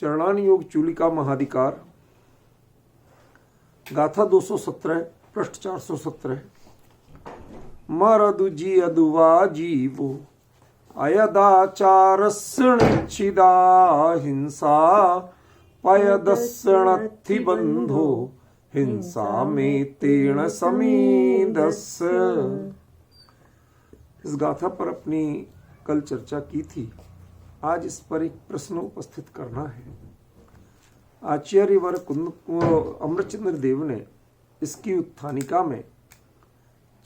चरणान योग चूलिका महाधिकार, गाथा 217, पृष्ठ 417। मरदुजी अदुवा जीवो अयदाचारस्णिच्छिदा हिंसा पयदस्णत्थि बंधो हिंसा में तेण समीदस। इस गाथा पर अपनी कल चर्चा की थी। आज इस पर एक प्रश्न उपस्थित करना है। आचार्यवर अमृतचंद्र देव ने इसकी उत्थानिका में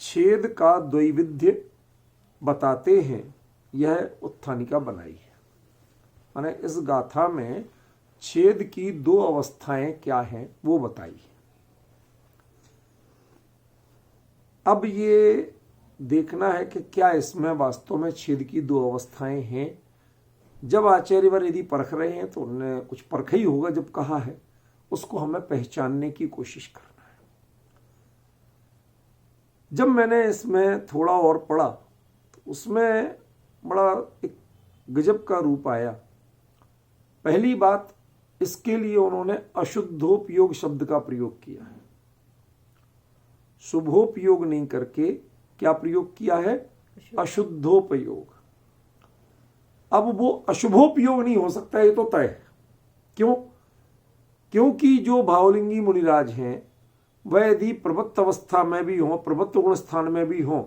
छेद का द्वैविध्य बताते हैं, यह उत्थानिका बनाई है। माने इस गाथा में छेद की दो अवस्थाएं क्या हैं वो बताई है। अब ये देखना है कि क्या इसमें वास्तव में छेद की दो अवस्थाएं हैं। जब आचार्यवर यदि परख रहे हैं तो उन्होंने कुछ परखा ही होगा, जब कहा है उसको हमें पहचानने की कोशिश करना है। जब मैंने इसमें थोड़ा और पढ़ा तो उसमें बड़ा एक गजब का रूप आया। पहली बात, इसके लिए उन्होंने अशुद्धोपयोग शब्द का प्रयोग किया है, शुभोपयोग नहीं करके क्या प्रयोग किया है, अशुद्धोपयोग। अब वो अशुभोपयोग नहीं हो सकता, ये तो तय है। क्यों? क्योंकि जो भावलिंगी मुनिराज हैं वह यदि प्रवृत्त अवस्था में भी हों, प्रवृत्त गुण स्थान में भी हों,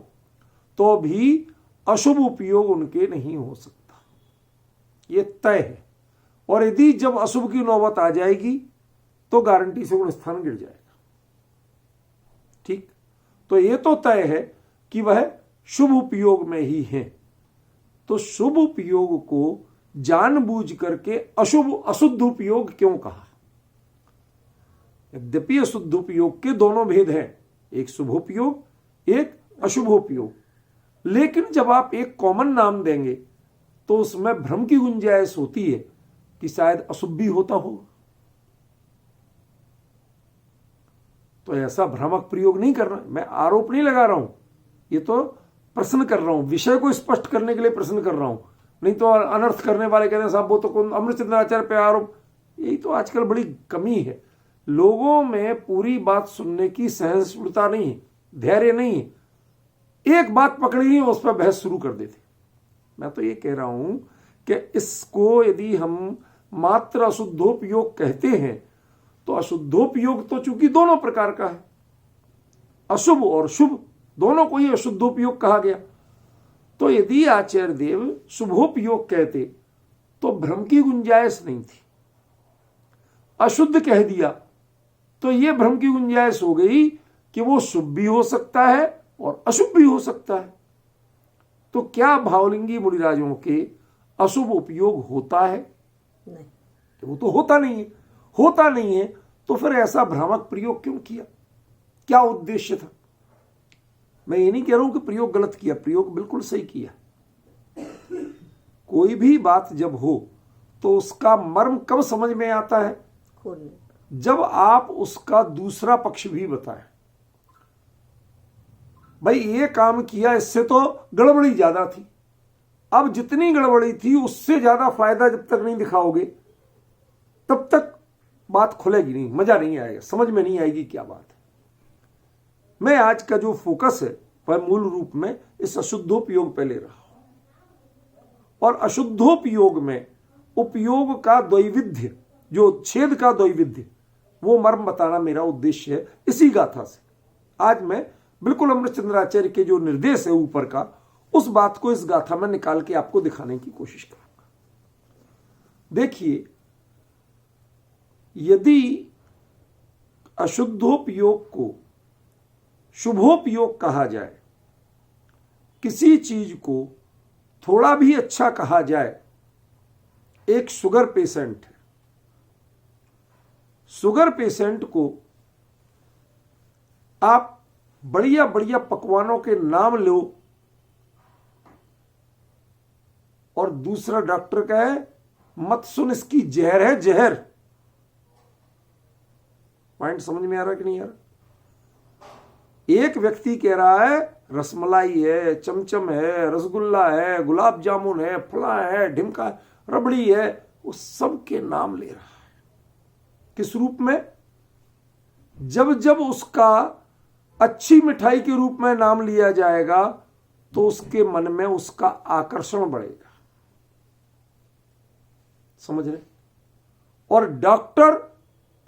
तो भी अशुभ उपयोग उनके नहीं हो सकता, ये तय है। और यदि जब अशुभ की नौबत आ जाएगी तो गारंटी से गुण स्थान गिर जाएगा। ठीक, तो ये तो तय है कि वह शुभ उपयोग में ही है। तो शुभ उपयोग को जानबूझ करके अशुद्ध उपयोग क्यों कहा? यद्यपि अशुद्ध उपयोग के दोनों भेद हैं, एक शुभोपयोग, एक अशुभोपयोग, लेकिन जब आप एक कॉमन नाम देंगे तो उसमें भ्रम की गुंजाइश होती है कि शायद अशुभ भी होता हो। तो ऐसा भ्रामक प्रयोग नहीं करना। मैं आरोप नहीं लगा रहा हूं, ये तो प्रश्न कर रहा हूं, विषय को स्पष्ट करने के लिए प्रश्न कर रहा हूं। नहीं तो अनर्थ करने वाले कहते हैं साहब वो तो कौन अमृतचंद्र आचार्य पे आरोप। यही तो आजकल बड़ी कमी है, लोगों में पूरी बात सुनने की सहिष्णुता नहीं है, धैर्य नहीं है। एक बात पकड़ी है उस पर बहस शुरू कर देते। मैं तो ये कह रहा हूं कि इसको यदि हम मात्र अशुद्धोपयोग कहते हैं तो अशुद्धोपयोग तो चूंकि दोनों प्रकार का है, अशुभ और शुभ दोनों को ही अशुद्धोपयोग कहा गया। तो यदि आचार्य देव शुभोपयोग कहते तो भ्रम की गुंजाइश नहीं थी। अशुद्ध कह दिया तो यह भ्रम की गुंजाइश हो गई कि वो शुभ भी हो सकता है और अशुभ भी हो सकता है। तो क्या भावलिंगी मुनिराजों के अशुभ उपयोग होता है? नहीं, वो तो होता नहीं है। होता नहीं है तो फिर ऐसा भ्रामक प्रयोग क्यों किया? क्या उद्देश्य था? मैं ये नहीं कह रहा हूं कि प्रयोग गलत किया, प्रयोग बिल्कुल सही किया। कोई भी बात जब हो तो उसका मर्म कब समझ में आता है? जब आप उसका दूसरा पक्ष भी बताएं। भाई ये काम किया, इससे तो गड़बड़ी ज्यादा थी। अब जितनी गड़बड़ी थी उससे ज्यादा फायदा जब तक नहीं दिखाओगे तब तक बात खुलेगी नहीं, मजा नहीं आएगा, समझ में नहीं आएगी क्या बात है। मैं आज का जो फोकस है वह मूल रूप में इस अशुद्धोपयोग पे ले रहा हूं। और अशुद्धोपयोग में उपयोग का द्वैविध्य, जो छेद का द्वैविध्य, वो मर्म बताना मेरा उद्देश्य है इसी गाथा से। आज मैं बिल्कुल अमृतचंद्र आचार्य के जो निर्देश है ऊपर का, उस बात को इस गाथा में निकाल के आपको दिखाने की कोशिश करूंगा। देखिए, यदि अशुद्धोपयोग को शुभोपयोग कहा जाए, किसी चीज को थोड़ा भी अच्छा कहा जाए। एक शुगर पेशेंट है, शुगर पेशेंट को आप बढ़िया बढ़िया पकवानों के नाम लो और दूसरा डॉक्टर कहे मत सुन, इसकी जहर है जहर। पॉइंट समझ में आ रहा कि नहीं आ रहा? एक व्यक्ति कह रहा है रसमलाई है, चमचम है, रसगुल्ला है, गुलाब जामुन है, फला है, ढिमका है, रबड़ी है, वो सबके नाम ले रहा है। किस रूप में? जब जब उसका अच्छी मिठाई के रूप में नाम लिया जाएगा तो उसके मन में उसका आकर्षण बढ़ेगा। समझ रहे? और डॉक्टर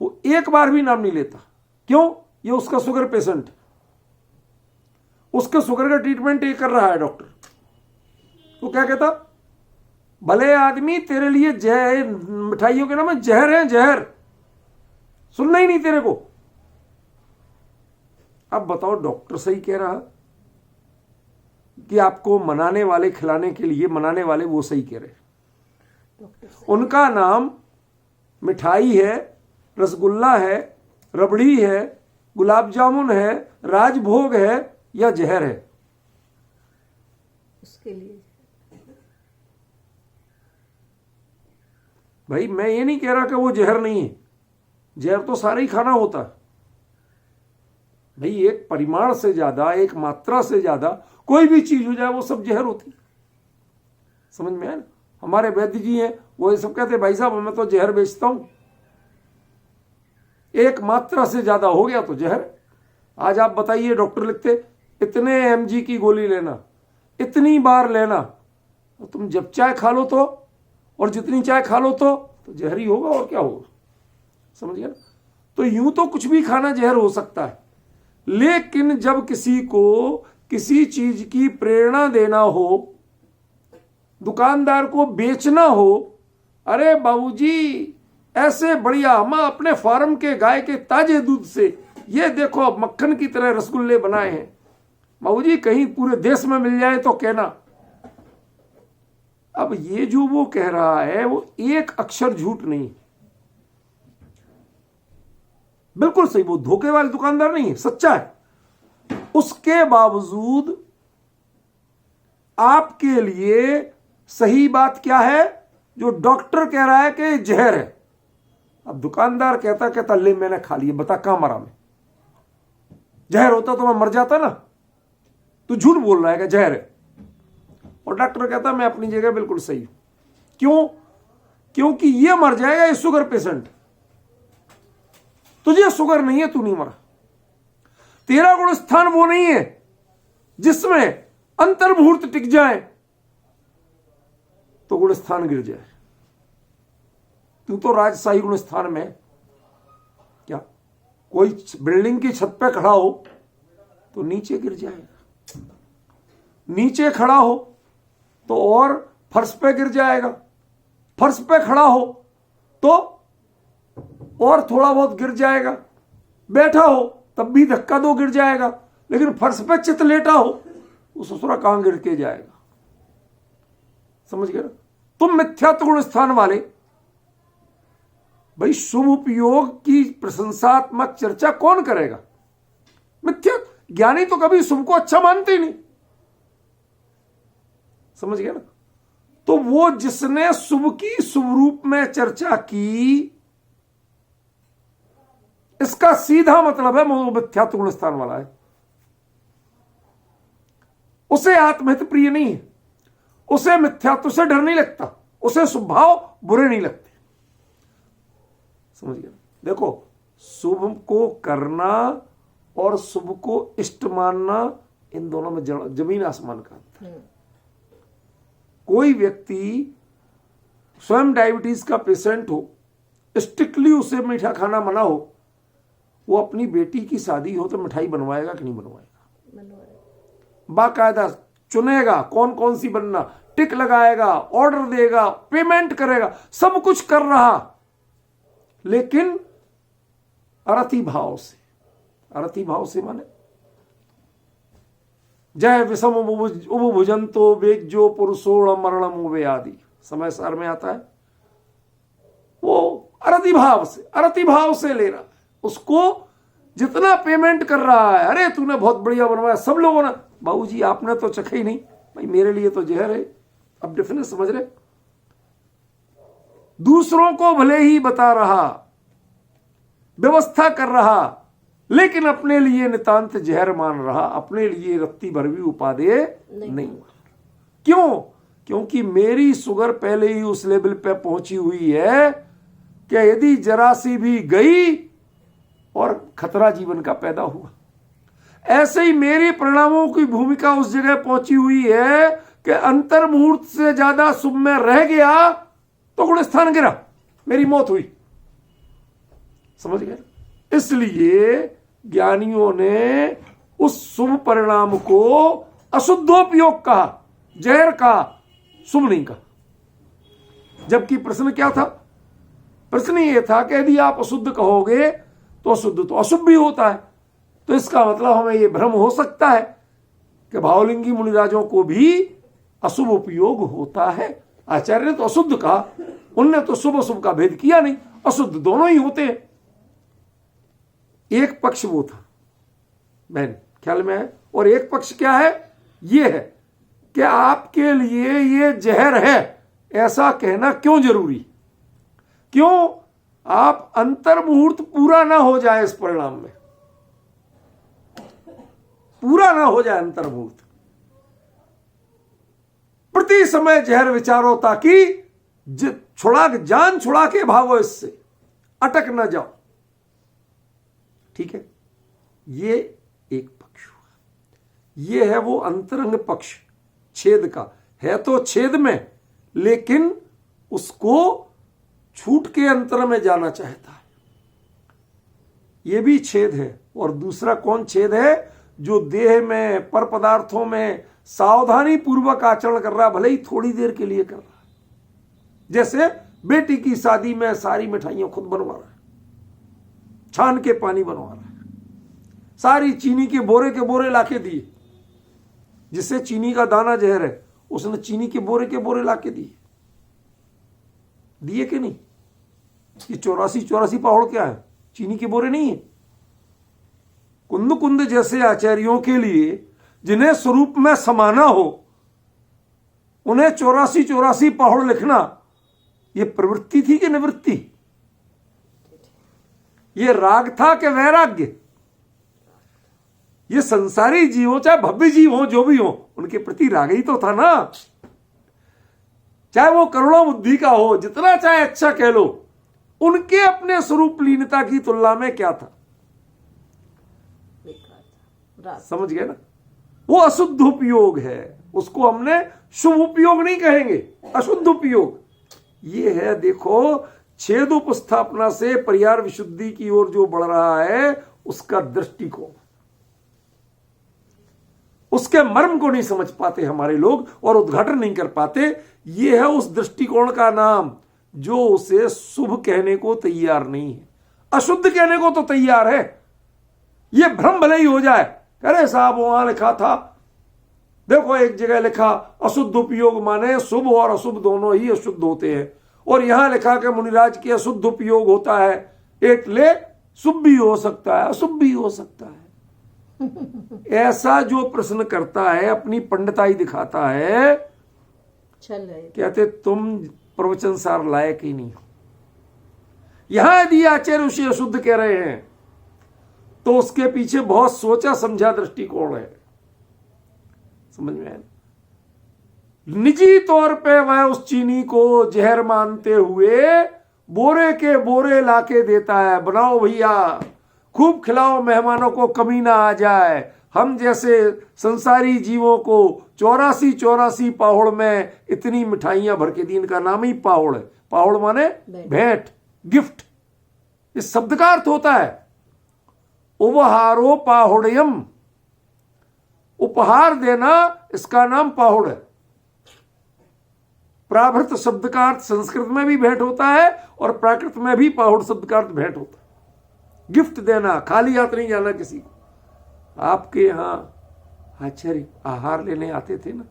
वो एक बार भी नाम नहीं लेता। क्यों? ये उसका शुगर पेशेंट है, उसके शुगर का ट्रीटमेंट ये कर रहा है डॉक्टर। तो क्या कहता? भले आदमी तेरे लिए जहर, मिठाइयों के नाम जहर है, जहर, सुनना ही नहीं तेरे को। अब बताओ डॉक्टर सही कह रहा कि आपको मनाने वाले, खिलाने के लिए मनाने वाले वो सही कह रहे? उनका नाम मिठाई है, रसगुल्ला है, रबड़ी है, गुलाब जामुन है, राजभोग है या जहर है? उसके लिए भाई मैं ये नहीं कह रहा कि वो जहर नहीं है, जहर तो सारा ही खाना होता है भाई। एक परिमाण से ज्यादा, एक मात्रा से ज्यादा कोई भी चीज हो जाए वो सब जहर होती। समझ में आया ना? हमारे वैद्य जी हैं, वो ये सब कहते भाई साहब मैं तो जहर बेचता हूं, एक मात्रा से ज्यादा हो गया तो जहर। आज आप बताइए, डॉक्टर लिखते इतने mg की गोली लेना, इतनी बार लेना, तो तुम जब चाय खा लो तो, और जितनी चाय खा लो तो जहर ही होगा, और क्या होगा? समझ गया ना? तो यूं तो कुछ भी खाना जहर हो सकता है, लेकिन जब किसी को किसी चीज की प्रेरणा देना हो, दुकानदार को बेचना हो, अरे बाबूजी ऐसे बढ़िया हम अपने फार्म के गाय के ताजे दूध से ये देखो अब मक्खन की तरह रसगुल्ले बनाए हैं, बाबूजी कहीं पूरे देश में मिल जाए तो कहना। अब ये जो वो कह रहा है वो एक अक्षर झूठ नहीं, बिल्कुल सही, वो धोखे वाले दुकानदार नहीं है, सच्चा है। उसके बावजूद आपके लिए सही बात क्या है? जो डॉक्टर कह रहा है कि जहर है। अब दुकानदार कहता ले मैंने खा लिया, बता कहां मरा मैं? जहर होता तो मैं मर जाता ना, तू झूठ बोल रहा है कि जहर है। और डॉक्टर कहता मैं अपनी जगह बिल्कुल सही हूं। क्यों? क्योंकि ये मर जाएगा, ये शुगर पेशेंट, तुझे शुगर नहीं है, तू नहीं मरा। तेरा गुण स्थान वो नहीं है जिसमें अंतर्मुहूर्त टिक जाए तो गुण स्थान गिर जाए। तू तो राजशाही गुण स्थान में, क्या कोई बिल्डिंग की छत पे खड़ा हो तो नीचे गिर जाएगा, नीचे खड़ा हो तो और फर्श पे गिर जाएगा, फर्श पे खड़ा हो तो और थोड़ा बहुत गिर जाएगा, बैठा हो तब भी धक्का दो गिर जाएगा, लेकिन फर्श पे चित लेटा हो वो ससुरा कहां गिर के जाएगा। समझ गए? तुम मिथ्यात्व गुण स्थान वाले, भाई शुभ उपयोग की प्रशंसात्मक चर्चा कौन करेगा? मिथ्या ज्ञानी तो कभी शुभ को अच्छा मानते ही नहीं। समझ गया ना? तो वो जिसने शुभ की शुभ रूप में चर्चा की, इसका सीधा मतलब है वो मिथ्यात्व गुण स्थान वाला है। उसे आत्महित प्रिय नहीं है, उसे मिथ्यात्व से डर नहीं लगता, उसे स्वभाव बुरे नहीं लगते। समझ गया? देखो, शुभ को करना और शुभ को इष्ट मानना, इन दोनों में जमीन आसमान का अंतर है। कोई व्यक्ति स्वयं डायबिटीज का पेशेंट हो, स्ट्रिक्टली उसे मीठा खाना मना हो, वो अपनी बेटी की शादी हो तो मिठाई बनवाएगा कि नहीं बनवाएगा? बाकायदा चुनेगा कौन कौन सी बनना, टिक लगाएगा, ऑर्डर देगा, पेमेंट करेगा, सब कुछ कर रहा, लेकिन अरति भाव से। अरति भाव से माने जय विषम उपभुजंतो वेज्यो पुरुषोण मरणम वे आदि समय सार में आता है। वो अरति भाव से ले रहा है, उसको जितना पेमेंट कर रहा है, अरे तूने बहुत बढ़िया बनवाया, सब लोगों ने, बाबूजी आपने तो चखा ही नहीं, भाई मेरे लिए तो जहर है। अब डिफरेंस समझ रहे? दूसरों को भले ही बता रहा, व्यवस्था कर रहा, लेकिन अपने लिए नितांत जहर मान रहा, अपने लिए रत्ती भर भी उपादेय नहीं। क्यों? क्योंकि मेरी शुगर पहले ही उस लेवल पे पहुंची हुई है कि यदि जरा सी भी गई और खतरा जीवन का पैदा हुआ, ऐसे ही मेरी परिणामों की भूमिका उस जगह पहुंची हुई है कि अंतर मुहूर्त से ज्यादा शुभ में रह गया तो गुण स्थान गिरा, मेरी मौत हुई। समझ गए? इसलिए ज्ञानियों ने उस शुभ परिणाम को अशुद्धोपयोग कहा, जहर कहा, शुभ नहीं कहा। जबकि प्रश्न क्या था? प्रश्न ये था कि यदि आप अशुद्ध कहोगे तो अशुद्ध तो अशुभ भी होता है, तो इसका मतलब हमें यह भ्रम हो सकता है कि भावलिंगी मुनिराजों को भी अशुभ उपयोग होता है। आचार्य ने तो अशुद्ध कहा, उनने तो शुभ अशुभ का भेद किया नहीं, अशुद्ध दोनों ही होते हैं। एक पक्ष वो था बहन, ख्याल में है। और एक पक्ष क्या है? ये है कि आपके लिए ये जहर है ऐसा कहना क्यों जरूरी? क्यों? आप अंतर मुहूर्त पूरा ना हो जाए, इस परिणाम में पूरा ना हो जाए अंतर मुहूर्त, प्रति समय जहर विचारो ताकि जान छुड़ा के भागो, इससे अटक ना जाओ। ठीक है, ये एक पक्ष हुआ। ये है वो अंतरंग पक्ष छेद का, है तो छेद में, लेकिन उसको छूट के अंतर में जाना चाहता है, ये भी छेद है। और दूसरा कौन छेद है? जो देह में, पर पदार्थों में सावधानी पूर्वक आचरण कर रहा है, भले ही थोड़ी देर के लिए कर रहा है। जैसे बेटी की शादी में सारी मिठाइयां खुद बनवा रहा है, छान के पानी बनवा रहा है, सारी चीनी के बोरे लाके दिए, जिससे चीनी का दाना जहर है, उसने चीनी के बोरे लाके दिए कि नहीं? ये 84 पहाड़ क्या है? चीनी के बोरे नहीं है। कुंद जैसे आचार्यों के लिए, जिन्हें स्वरूप में समाना हो, उन्हें 84 पहाड़ लिखना ये प्रवृत्ति थी कि निवृत्ति? ये राग था कि वैराग्य? ये संसारी जीव हो चाहे भव्य जीव हो, जो भी हो, उनके प्रति राग ही तो था ना। चाहे वो करोड़ों बुद्धि का हो, जितना चाहे अच्छा कह लो, उनके अपने स्वरूप लीनता की तुलना में क्या था? समझ गए ना? वो अशुद्ध उपयोग है, उसको हमने शुभ उपयोग नहीं कहेंगे, अशुद्ध उपयोग। ये है, देखो, छेद उपस्थापना से परिहार विशुद्धि की ओर जो बढ़ रहा है, उसका दृष्टिकोण, उसके मर्म को नहीं समझ पाते हमारे लोग और उद्घाटन नहीं कर पाते। ये है उस दृष्टिकोण का नाम जो उसे शुभ कहने को तैयार नहीं है, अशुद्ध कहने को तो तैयार है। ये भ्रम भले ही हो जाए, अरे साहब वहां लिखा था, देखो एक जगह लिखा अशुद्ध उपयोग माने शुभ और अशुभ दोनों ही अशुद्ध होते हैं, और यहां लिखा कि मुनिराज के अशुद्ध उपयोग होता है, એટલે शुभ भी हो सकता है, अशुभ भी हो सकता है। ऐसा जो प्रश्न करता है, अपनी पंडिताई दिखाता है, कहते तुम प्रवचन सार लायक ही नहीं हो। यहां यदि आचार्य उसे अशुद्ध कह रहे हैं तो उसके पीछे बहुत सोचा समझा दृष्टिकोण है। समझ में आया? निजी तौर पे वह उस चीनी को जहर मानते हुए बोरे के बोरे लाके देता है, बनाओ भैया, खूब खिलाओ, मेहमानों को कमी ना आ जाए। हम जैसे संसारी जीवों को 84 पाहुड़ में इतनी मिठाइयां भर के दी, इनका नाम ही पाहुड़ है। पाहुड़ माने भेंट, गिफ्ट, इस शब्द का अर्थ होता है उपहारो पाहुड़यम, उपहार देना, इसका नाम पाहुड़ है। प्राभृत शब्द का अर्थ संस्कृत में भी भेंट होता है और प्राकृत में भी पाहुड़ शब्द का अर्थ भेंट होता है। गिफ्ट देना, खाली हाथ नहीं जाना किसी को। आपके यहां आचार्य आहार लेने आते थे ना,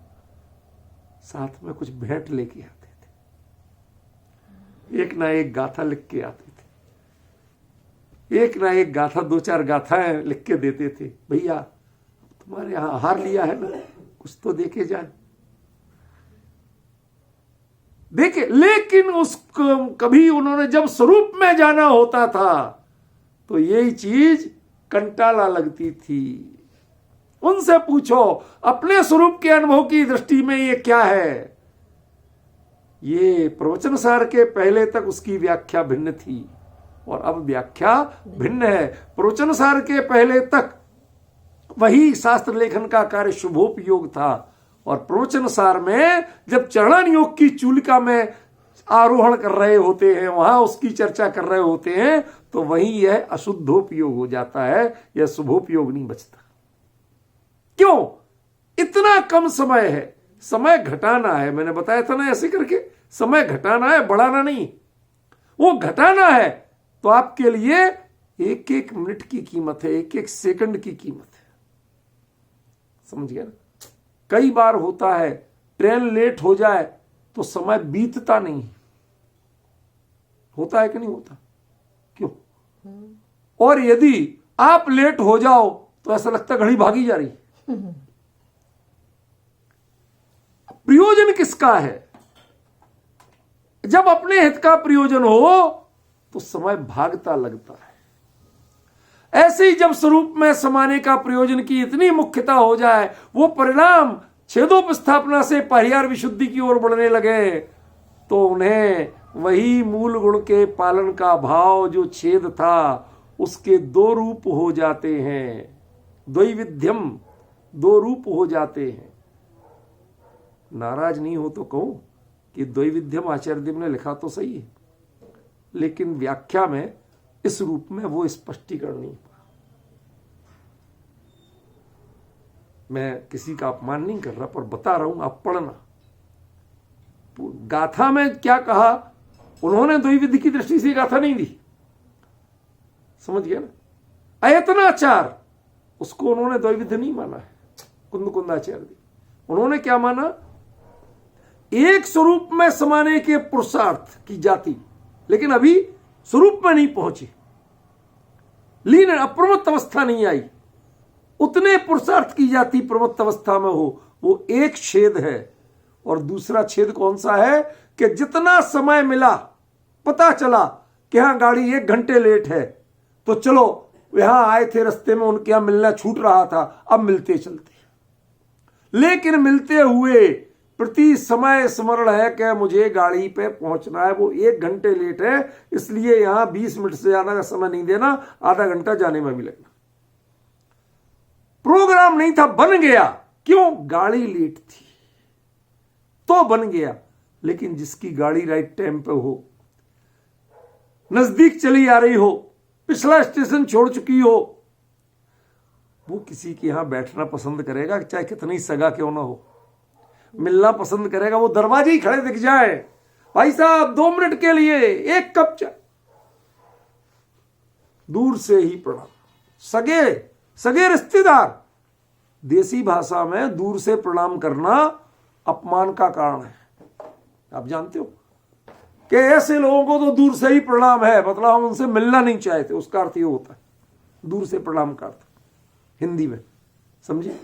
साथ में कुछ भेंट लेके आते थे, एक ना एक गाथा लिख के आते थे, एक ना एक गाथा, 2-4 गाथाएं लिख के देते थे, भैया तुम्हारे यहां आहार लिया है ना, कुछ तो देके जाए। देखे, लेकिन उसको कभी उन्होंने जब स्वरूप में जाना होता था तो यही चीज कंटाला लगती थी। उनसे पूछो अपने स्वरूप के अनुभव की दृष्टि में ये क्या है, ये प्रवचन सार के पहले तक उसकी व्याख्या भिन्न थी और अब व्याख्या भिन्न है। प्रवचन सार के पहले तक वही शास्त्र लेखन का कार्य शुभोपयोग था और प्रवचन सार में जब चरणान योग की चूलिका में आरोहण कर रहे होते हैं, वहां उसकी चर्चा कर रहे होते हैं, तो वहीं यह अशुद्धोपयोग हो जाता है, यह शुभोपयोग नहीं बचता। क्यों? इतना कम समय है, समय घटाना है। मैंने बताया था ना ऐसे करके, समय घटाना है, बढ़ाना नहीं। वो घटाना है तो आपके लिए एक एक मिनट की कीमत है, एक एक सेकंड की कीमत है। समझ गया ना? कई बार होता है ट्रेन लेट हो जाए तो समय बीतता नहीं। होता है कि नहीं होता? क्यों? और यदि आप लेट हो जाओ तो ऐसा लगता घड़ी भागी जा रही। प्रयोजन किसका है? जब अपने हित का प्रयोजन हो तो समय भागता लगता है। ऐसे ही जब स्वरूप में समाने का प्रयोजन की इतनी मुख्यता हो जाए, वो परिणाम छेदोपस्थापना से परिहार विशुद्धि की ओर बढ़ने लगे, तो उन्हें वही मूल गुण के पालन का भाव जो छेद था उसके दो रूप हो जाते हैं। द्वैविध्यम, दो रूप हो जाते हैं। नाराज नहीं हो तो कहूं कि द्वैविध्यम आचार्य देव ने लिखा तो सही है, लेकिन व्याख्या में इस रूप में वो स्पष्टीकरण नहीं हुआ। मैं किसी का अपमान नहीं कर रहा, पर बता रहा हूं, आप पढ़ना। गाथा में क्या कहा उन्होंने, द्वैविध्य की दृष्टि से गाथा नहीं दी। समझ गया ना? अयतनाचार, उसको उन्होंने द्वैविध्य नहीं माना है। कुंदकुंदाचार्य उन्होंने क्या माना? एक स्वरूप में समाने के पुरुषार्थ की जाति, लेकिन अभी स्वरूप में नहीं पहुंची, लीन अप्रमत्त अवस्था नहीं आई। उतने पुरुषार्थ की जाति प्रमत्त अवस्था में हो, वो एक छेद है। और दूसरा छेद कौन सा है कि जितना समय मिला, पता चला कि हाँ गाड़ी 1 घंटे लेट है, तो चलो यहां आए थे, रास्ते में उनके यहां मिलना छूट रहा था, अब मिलते चलते। लेकिन मिलते हुए प्रति समय स्मरण है कि मुझे गाड़ी पे पहुंचना है, वो 1 घंटे लेट है, इसलिए यहां 20 मिनट से ज्यादा का समय नहीं देना, आधा घंटा जाने में भी लगना। प्रोग्राम नहीं था, बन गया। क्यों? गाड़ी लेट थी तो बन गया। लेकिन जिसकी गाड़ी राइट टाइम पे हो, नजदीक चली आ रही हो, पिछला स्टेशन छोड़ चुकी हो, वो किसी के यहां बैठना पसंद करेगा, चाहे कितनी सगा क्यों ना हो। मिलना पसंद करेगा, वो दरवाजे ही खड़े दिख जाए, भाई साहब 2 मिनट के लिए 1 कप चाय, दूर से ही प्रणाम। सगे रिश्तेदार, देसी भाषा में दूर से प्रणाम करना अपमान का कारण है। आप जानते हो कि ऐसे लोगों को तो दूर से ही प्रणाम है, मतलब हम उनसे मिलना नहीं चाहते, उसका अर्थ ये होता है दूर से प्रणाम का अर्थ हिंदी में, समझिए।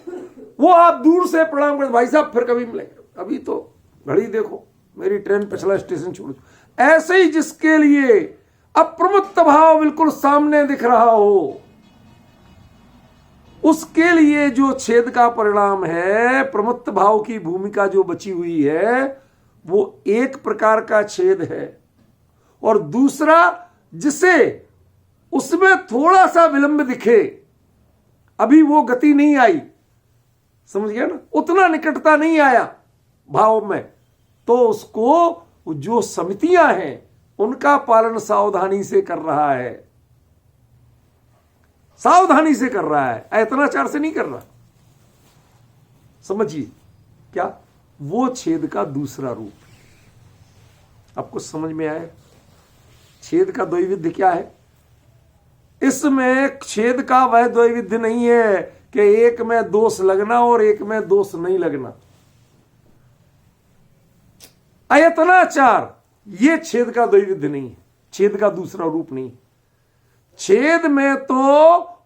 वो आप दूर से प्रणाम करते, भाई साहब फिर कभी मिलेंगे, अभी तो घड़ी देखो, मेरी ट्रेन पिछला स्टेशन छोड़। ऐसे ही जिसके लिए अप्रमत्त भाव बिल्कुल सामने दिख रहा हो, उसके लिए जो छेद का परिणाम है, प्रमत्त भाव की भूमिका जो बची हुई है, वो एक प्रकार का छेद है। और दूसरा, जिसे उसमें थोड़ा सा विलंब दिखे, अभी वो गति नहीं आई, समझ गया ना, उतना निकटता नहीं आया भाव में, तो उसको जो समितियां हैं उनका पालन सावधानी से कर रहा है, सावधानी से कर रहा है, अयतनाचार से नहीं कर रहा। समझिए क्या? वो छेद का दूसरा रूप। आपको समझ में आया? छेद का द्वैविध्य क्या है? इसमें छेद का वह द्वैविध्य नहीं है कि एक में दोष लगना और एक में दोष नहीं लगना। अयतनाचार ये छेद का द्वैविध्य नहीं है, छेद का दूसरा रूप नहीं। छेद में तो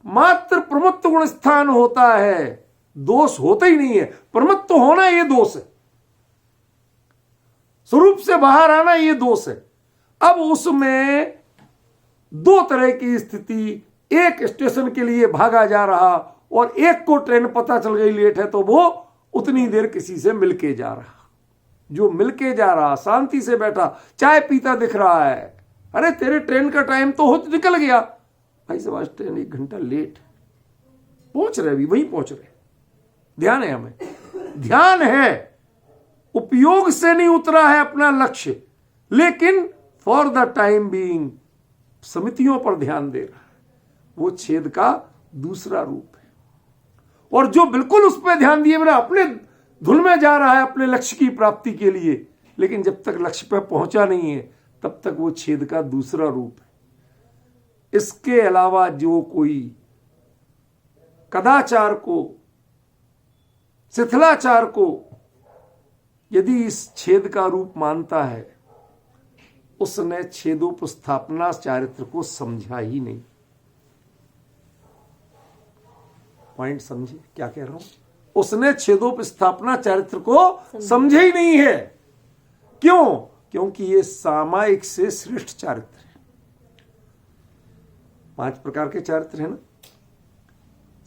मात्र प्रमत्त गुण स्थान होता है, दोष होता ही नहीं है। प्रमत्त होना ये दोष है, स्वरूप से बाहर आना ये दोष है। अब उसमें 2 तरह की स्थिति, एक स्टेशन के लिए भागा जा रहा और एक को ट्रेन पता चल गई लेट है, तो वो उतनी देर किसी से मिलके जा रहा। जो मिलके जा रहा, शांति से बैठा, चाय पीता दिख रहा है, अरे तेरे ट्रेन का टाइम तो हो निकल गया, भाई साहब आज ट्रेन 1 घंटा लेट, पहुंच रहे, अभी वहीं पहुंच रहे। ध्यान है, हमें ध्यान है, उपयोग से नहीं उतरा है अपना लक्ष्य, लेकिन फॉर द टाइम बीइंग समितियों पर ध्यान दे रहा है। वो छेद का दूसरा रूप है। और जो बिल्कुल उस पर ध्यान दिए बिना अपने धुन में जा रहा है अपने लक्ष्य की प्राप्ति के लिए, लेकिन जब तक लक्ष्य पर पहुंचा नहीं है तब तक वो छेद का दूसरा रूप है। इसके अलावा जो कोई कदाचार को, शिथिलाचार को यदि इस छेद का रूप मानता है, उसने छेदोपस्थापना चारित्र को समझा ही नहीं। पॉइंट समझे क्या कह रहा हूं? उसने छेदोपस्थापना चारित्र को समझे ही नहीं है। क्यों? क्योंकि ये सामायिक से श्रेष्ठ चारित्र है। 5 प्रकार के चारित्र है ना,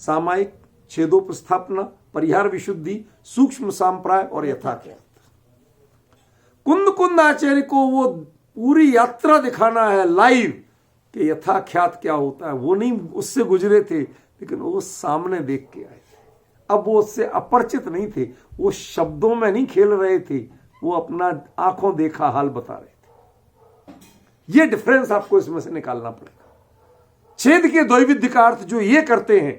सामायिक, छेदोपस्थापना, परिहार विशुद्धि, सूक्ष्म सांप्राय और यथाख्यात। कुंद आचार्य को वो पूरी यात्रा दिखाना है लाइव कि यथाख्यात क्या होता है। वो नहीं उससे गुजरे थे, लेकिन वो सामने देख के आए थे। अब वो उससे अपरिचित नहीं थे, वो शब्दों में नहीं खेल रहे थे, वो अपना आंखों देखा हाल बता रहे थे। ये डिफरेंस आपको इसमें से निकालना पड़ेगा। छेद के द्वैविध्य का अर्थ जो ये करते हैं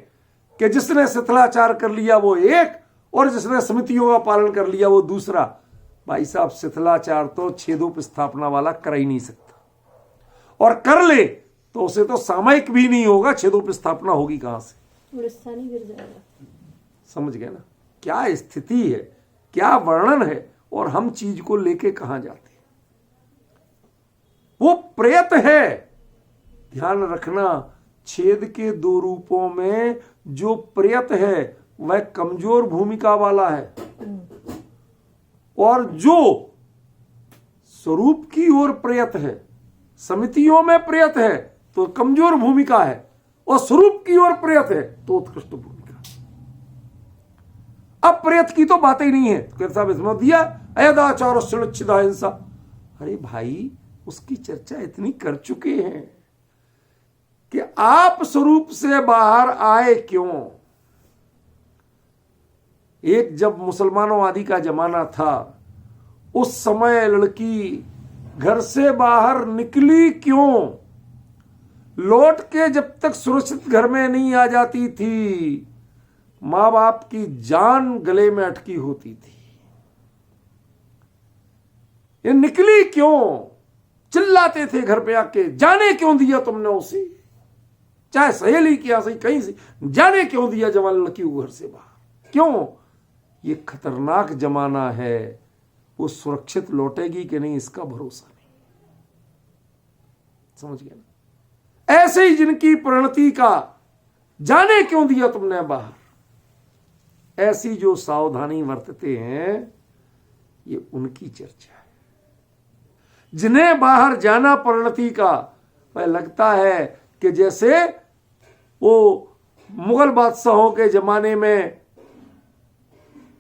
कि जिसने शिथिलाचार कर लिया वो एक, और जिसने समितियों का पालन कर लिया वो दूसरा। भाई साहब, शिथिलाचार तो छेदोपस्थापना वाला कर ही नहीं सकता, और कर ले तो उसे तो सामायिक भी नहीं होगा, छेदोपस्थापना होगी कहां से? नहीं गिर जाएगा। समझ गए ना क्या स्थिति है, क्या वर्णन है, और हम चीज को लेके कहां जाते हैं। वो प्रयत है। ध्यान रखना, छेद के 2 रूपों में जो प्रयत है वह कमजोर भूमिका वाला है, और जो स्वरूप की ओर प्रयत है, समितियों में प्रयत है तो कमजोर भूमिका है, और स्वरूप की ओर प्रयत है तो उत्कृष्ट भूमिका। अब प्रयत की तो बात ही नहीं है। तो साहब इसमें दिया अयदाचार सुनिश्चिता हिंसा। अरे भाई, उसकी चर्चा इतनी कर चुके हैं कि आप स्वरूप से बाहर आए क्यों। एक जब मुसलमानों आदि का जमाना था, उस समय लड़की घर से बाहर निकली क्यों? लौट के जब तक सुरक्षित घर में नहीं आ जाती थी, मां बाप की जान गले में अटकी होती थी। ये निकली क्यों? चिल्लाते थे घर पे आके, जाने क्यों दिया तुमने उसे, चाहे सहेली की से कहीं से, जाने क्यों दिया जवान लड़की को घर से बाहर? क्यों? ये खतरनाक जमाना है, वो सुरक्षित लौटेगी कि नहीं इसका भरोसा नहीं। समझ गया ना? ऐसे ही जिनकी परिणति का जाने क्यों दिया तुमने बाहर, ऐसी जो सावधानी बरतते हैं, ये उनकी चर्चा है। जिन्हें बाहर जाना परिणति का, वह लगता है कि जैसे वो मुगल बादशाहों के जमाने में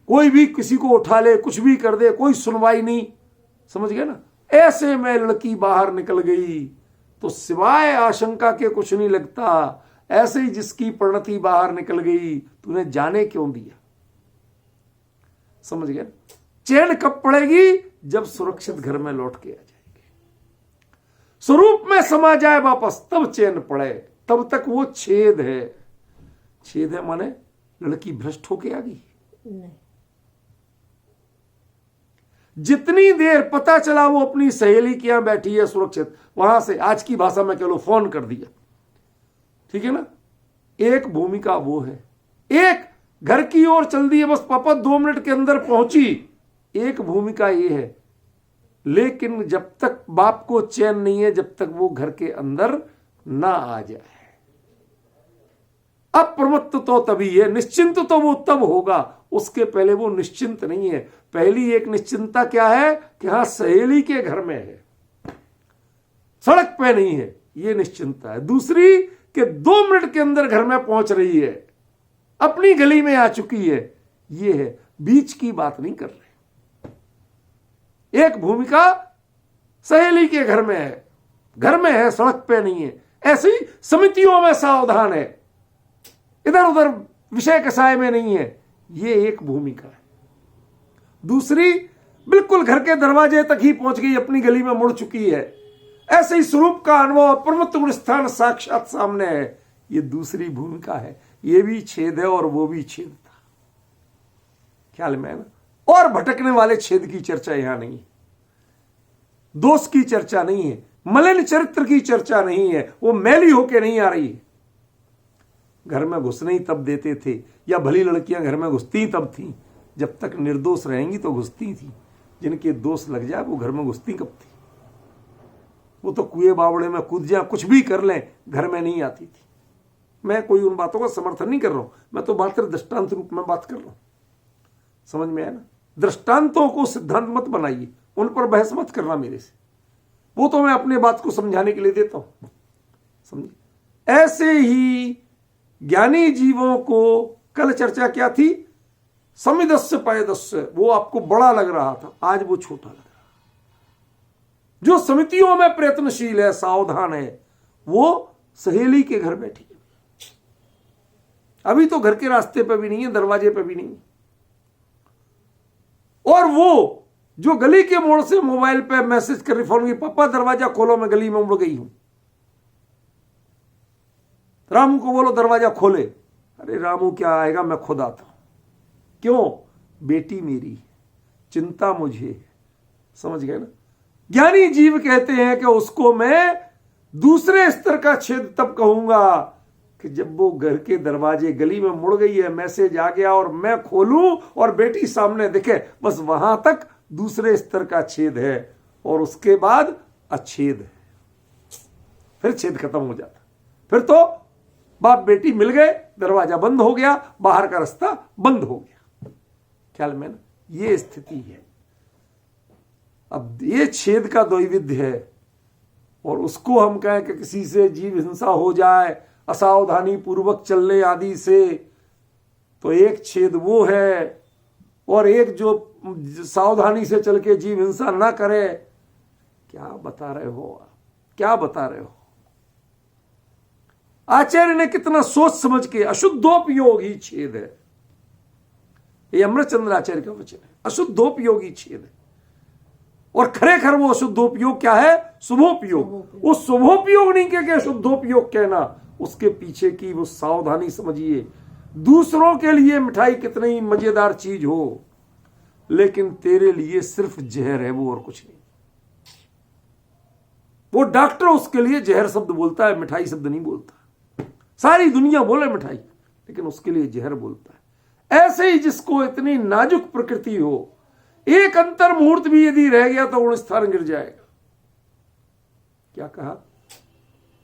कोई भी किसी को उठा ले, कुछ भी कर दे, कोई सुनवाई नहीं। समझ गए ना? ऐसे में लड़की बाहर निकल गई तो सिवाय आशंका के कुछ नहीं लगता। ऐसे ही जिसकी परिणति बाहर निकल गई, तूने जाने क्यों दिया। समझ गए? चैन कब पड़ेगी? जब सुरक्षित घर में लौट के आ जाएगी, स्वरूप में समा जाए वापस, तब चैन पड़े। तब तक वो छेद है। छेद है माने लड़की भ्रष्ट होके आ गई नहीं। जितनी देर पता चला वो अपनी सहेली के यहां बैठी है सुरक्षित, वहां से आज की भाषा में कह लो फोन कर दिया, ठीक है ना? एक भूमिका वो है। एक घर की ओर चल दी है, बस पापा 2 मिनट के अंदर पहुंची, एक भूमिका ये है। लेकिन जब तक बाप को चैन नहीं है, जब तक वो घर के अंदर ना आ जाए। अप्रमत्त तो तभी है, निश्चिंत तो वो तब होगा, उसके पहले वो निश्चिंत नहीं है। पहली एक निश्चिंतता क्या है कि हाँ सहेली के घर में है, सड़क पे नहीं है, ये निश्चिंतता है। दूसरी कि 2 मिनट के अंदर घर में पहुंच रही है, अपनी गली में आ चुकी है, ये है। बीच की बात नहीं कर रहे। एक भूमिका सहेली के घर में है, सड़क पे नहीं है। ऐसी समितियों में सावधान है, इधर उधर विषय कसाय में नहीं है। ये एक भूमिका है। दूसरी, बिल्कुल घर के दरवाजे तक ही पहुंच गई, अपनी गली में मुड़ चुकी है। ऐसे ही स्वरूप का अनुभव, प्रमुख गुण स्थान साक्षात सामने है। ये दूसरी भूमिका है। ये भी छेद है और वो भी छेद था, ख्याल में है ना। और भटकने वाले छेद की चर्चा यहां नहीं है, दोष की चर्चा नहीं है, मलिन चरित्र की चर्चा नहीं है। वो मैली होके नहीं आ रही है। घर में घुसने ही तब देते थे, या भली लड़कियां घर में घुसती तब थी जब तक निर्दोष रहेंगी तो घुसती थी। जिनके दोष लग जाए वो घर में घुसती कब थी? वो तो कुएं बावड़े में कूद जाए, कुछ भी कर लें, घर में नहीं आती थी। मैं कोई उन बातों का समर्थन नहीं कर रहा हूं, मैं तो मात्र दृष्टांत रूप में बात कर रहा हूं। समझ में आया ना? दृष्टांतों को सिद्धांत मत बनाइए, उन पर बहस मत करना मेरे से। वो तो मैं अपने बात को समझाने के लिए देता हूं, समझिए। ऐसे ही ज्ञानी जीवों को, कल चर्चा क्या थी? समिदस्य पायदस्य, वो आपको बड़ा लग रहा था, आज वो छोटा लग रहा। जो समितियों में प्रयत्नशील है, सावधान है, वो सहेली के घर बैठी है। अभी तो घर के रास्ते पे भी नहीं है, दरवाजे पे भी नहीं। और वो जो गली के मोड़ से मोबाइल पे मैसेज कर रही, फोन की, पापा दरवाजा खोलो, मैं गली में उड़ गई हूं। रामू को बोलो दरवाजा खोले। अरे रामू क्या आएगा, मैं खुद आता हूं। क्यों? बेटी मेरी, चिंता मुझे। समझ गए ना? ज्ञानी जीव कहते हैं कि उसको मैं दूसरे स्तर का छेद तब कहूंगा कि जब वो घर के दरवाजे, गली में मुड़ गई है, मैसेज आ गया और मैं खोलूं और बेटी सामने दिखे, बस वहां तक दूसरे स्तर का छेद है। और उसके बाद अच्छेद है, फिर छेद खत्म हो जाता। फिर तो बाप बेटी मिल गए, दरवाजा बंद हो गया, बाहर का रास्ता बंद हो गया। ख्याल में ना? ये स्थिति है। अब ये छेद का द्वैविध्य है, और उसको हम कहें कि किसी से जीव हिंसा हो जाए असावधानी पूर्वक चलने आदि से, तो एक छेद वो है, और एक जो सावधानी से चल के जीव हिंसा ना करे। क्या बता रहे हो आप? क्या बता रहे हो? आचार्य ने कितना सोच समझ के, अशुद्धोपयोगी छेद है। ये अमृतचंद्र आचार्य का वचन है, अशुद्धोपयोगी छेद है। और खरेखर वो अशुद्धोपयोग क्या है? शुभोपयोग। वो शुभोपयोग नहीं कह के शुद्धोपयोग कहना, उसके पीछे की वो सावधानी समझिए। दूसरों के लिए मिठाई कितनी मजेदार चीज हो, लेकिन तेरे लिए सिर्फ जहर है वो, और कुछ नहीं। वो डॉक्टर उसके लिए जहर शब्द बोलता है, मिठाई शब्द नहीं बोलता। सारी दुनिया बोले मिठाई, लेकिन उसके लिए जहर बोलता है। ऐसे ही जिसको इतनी नाजुक प्रकृति हो, एक अंतर मुहूर्त भी यदि रह गया तो उन स्थान गिर जाएगा। क्या कहा?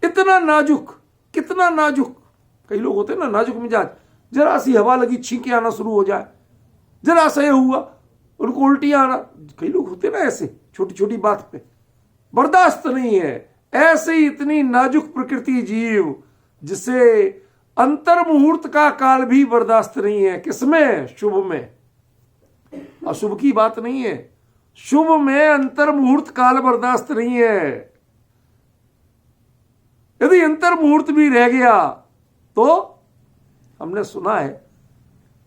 इतना नाजुक, कितना नाजुक। कई लोग होते हैं ना नाजुक मिजाज, जरा सी हवा लगी छींके आना शुरू हो जाए, जरा सा ये हुआ उनको उल्टियां आना। कई लोग होते ना ऐसे, छोटी छोटी बात पे बर्दाश्त नहीं है। ऐसे ही इतनी नाजुक प्रकृति जीव, जिसे अंतर मुहूर्त का काल भी बर्दाश्त नहीं है। किसमें? शुभ में। अशुभ की बात नहीं है, शुभ में अंतर मुहूर्त काल बर्दाश्त नहीं है। यदि अंतर मुहूर्त भी रह गया तो हमने सुना है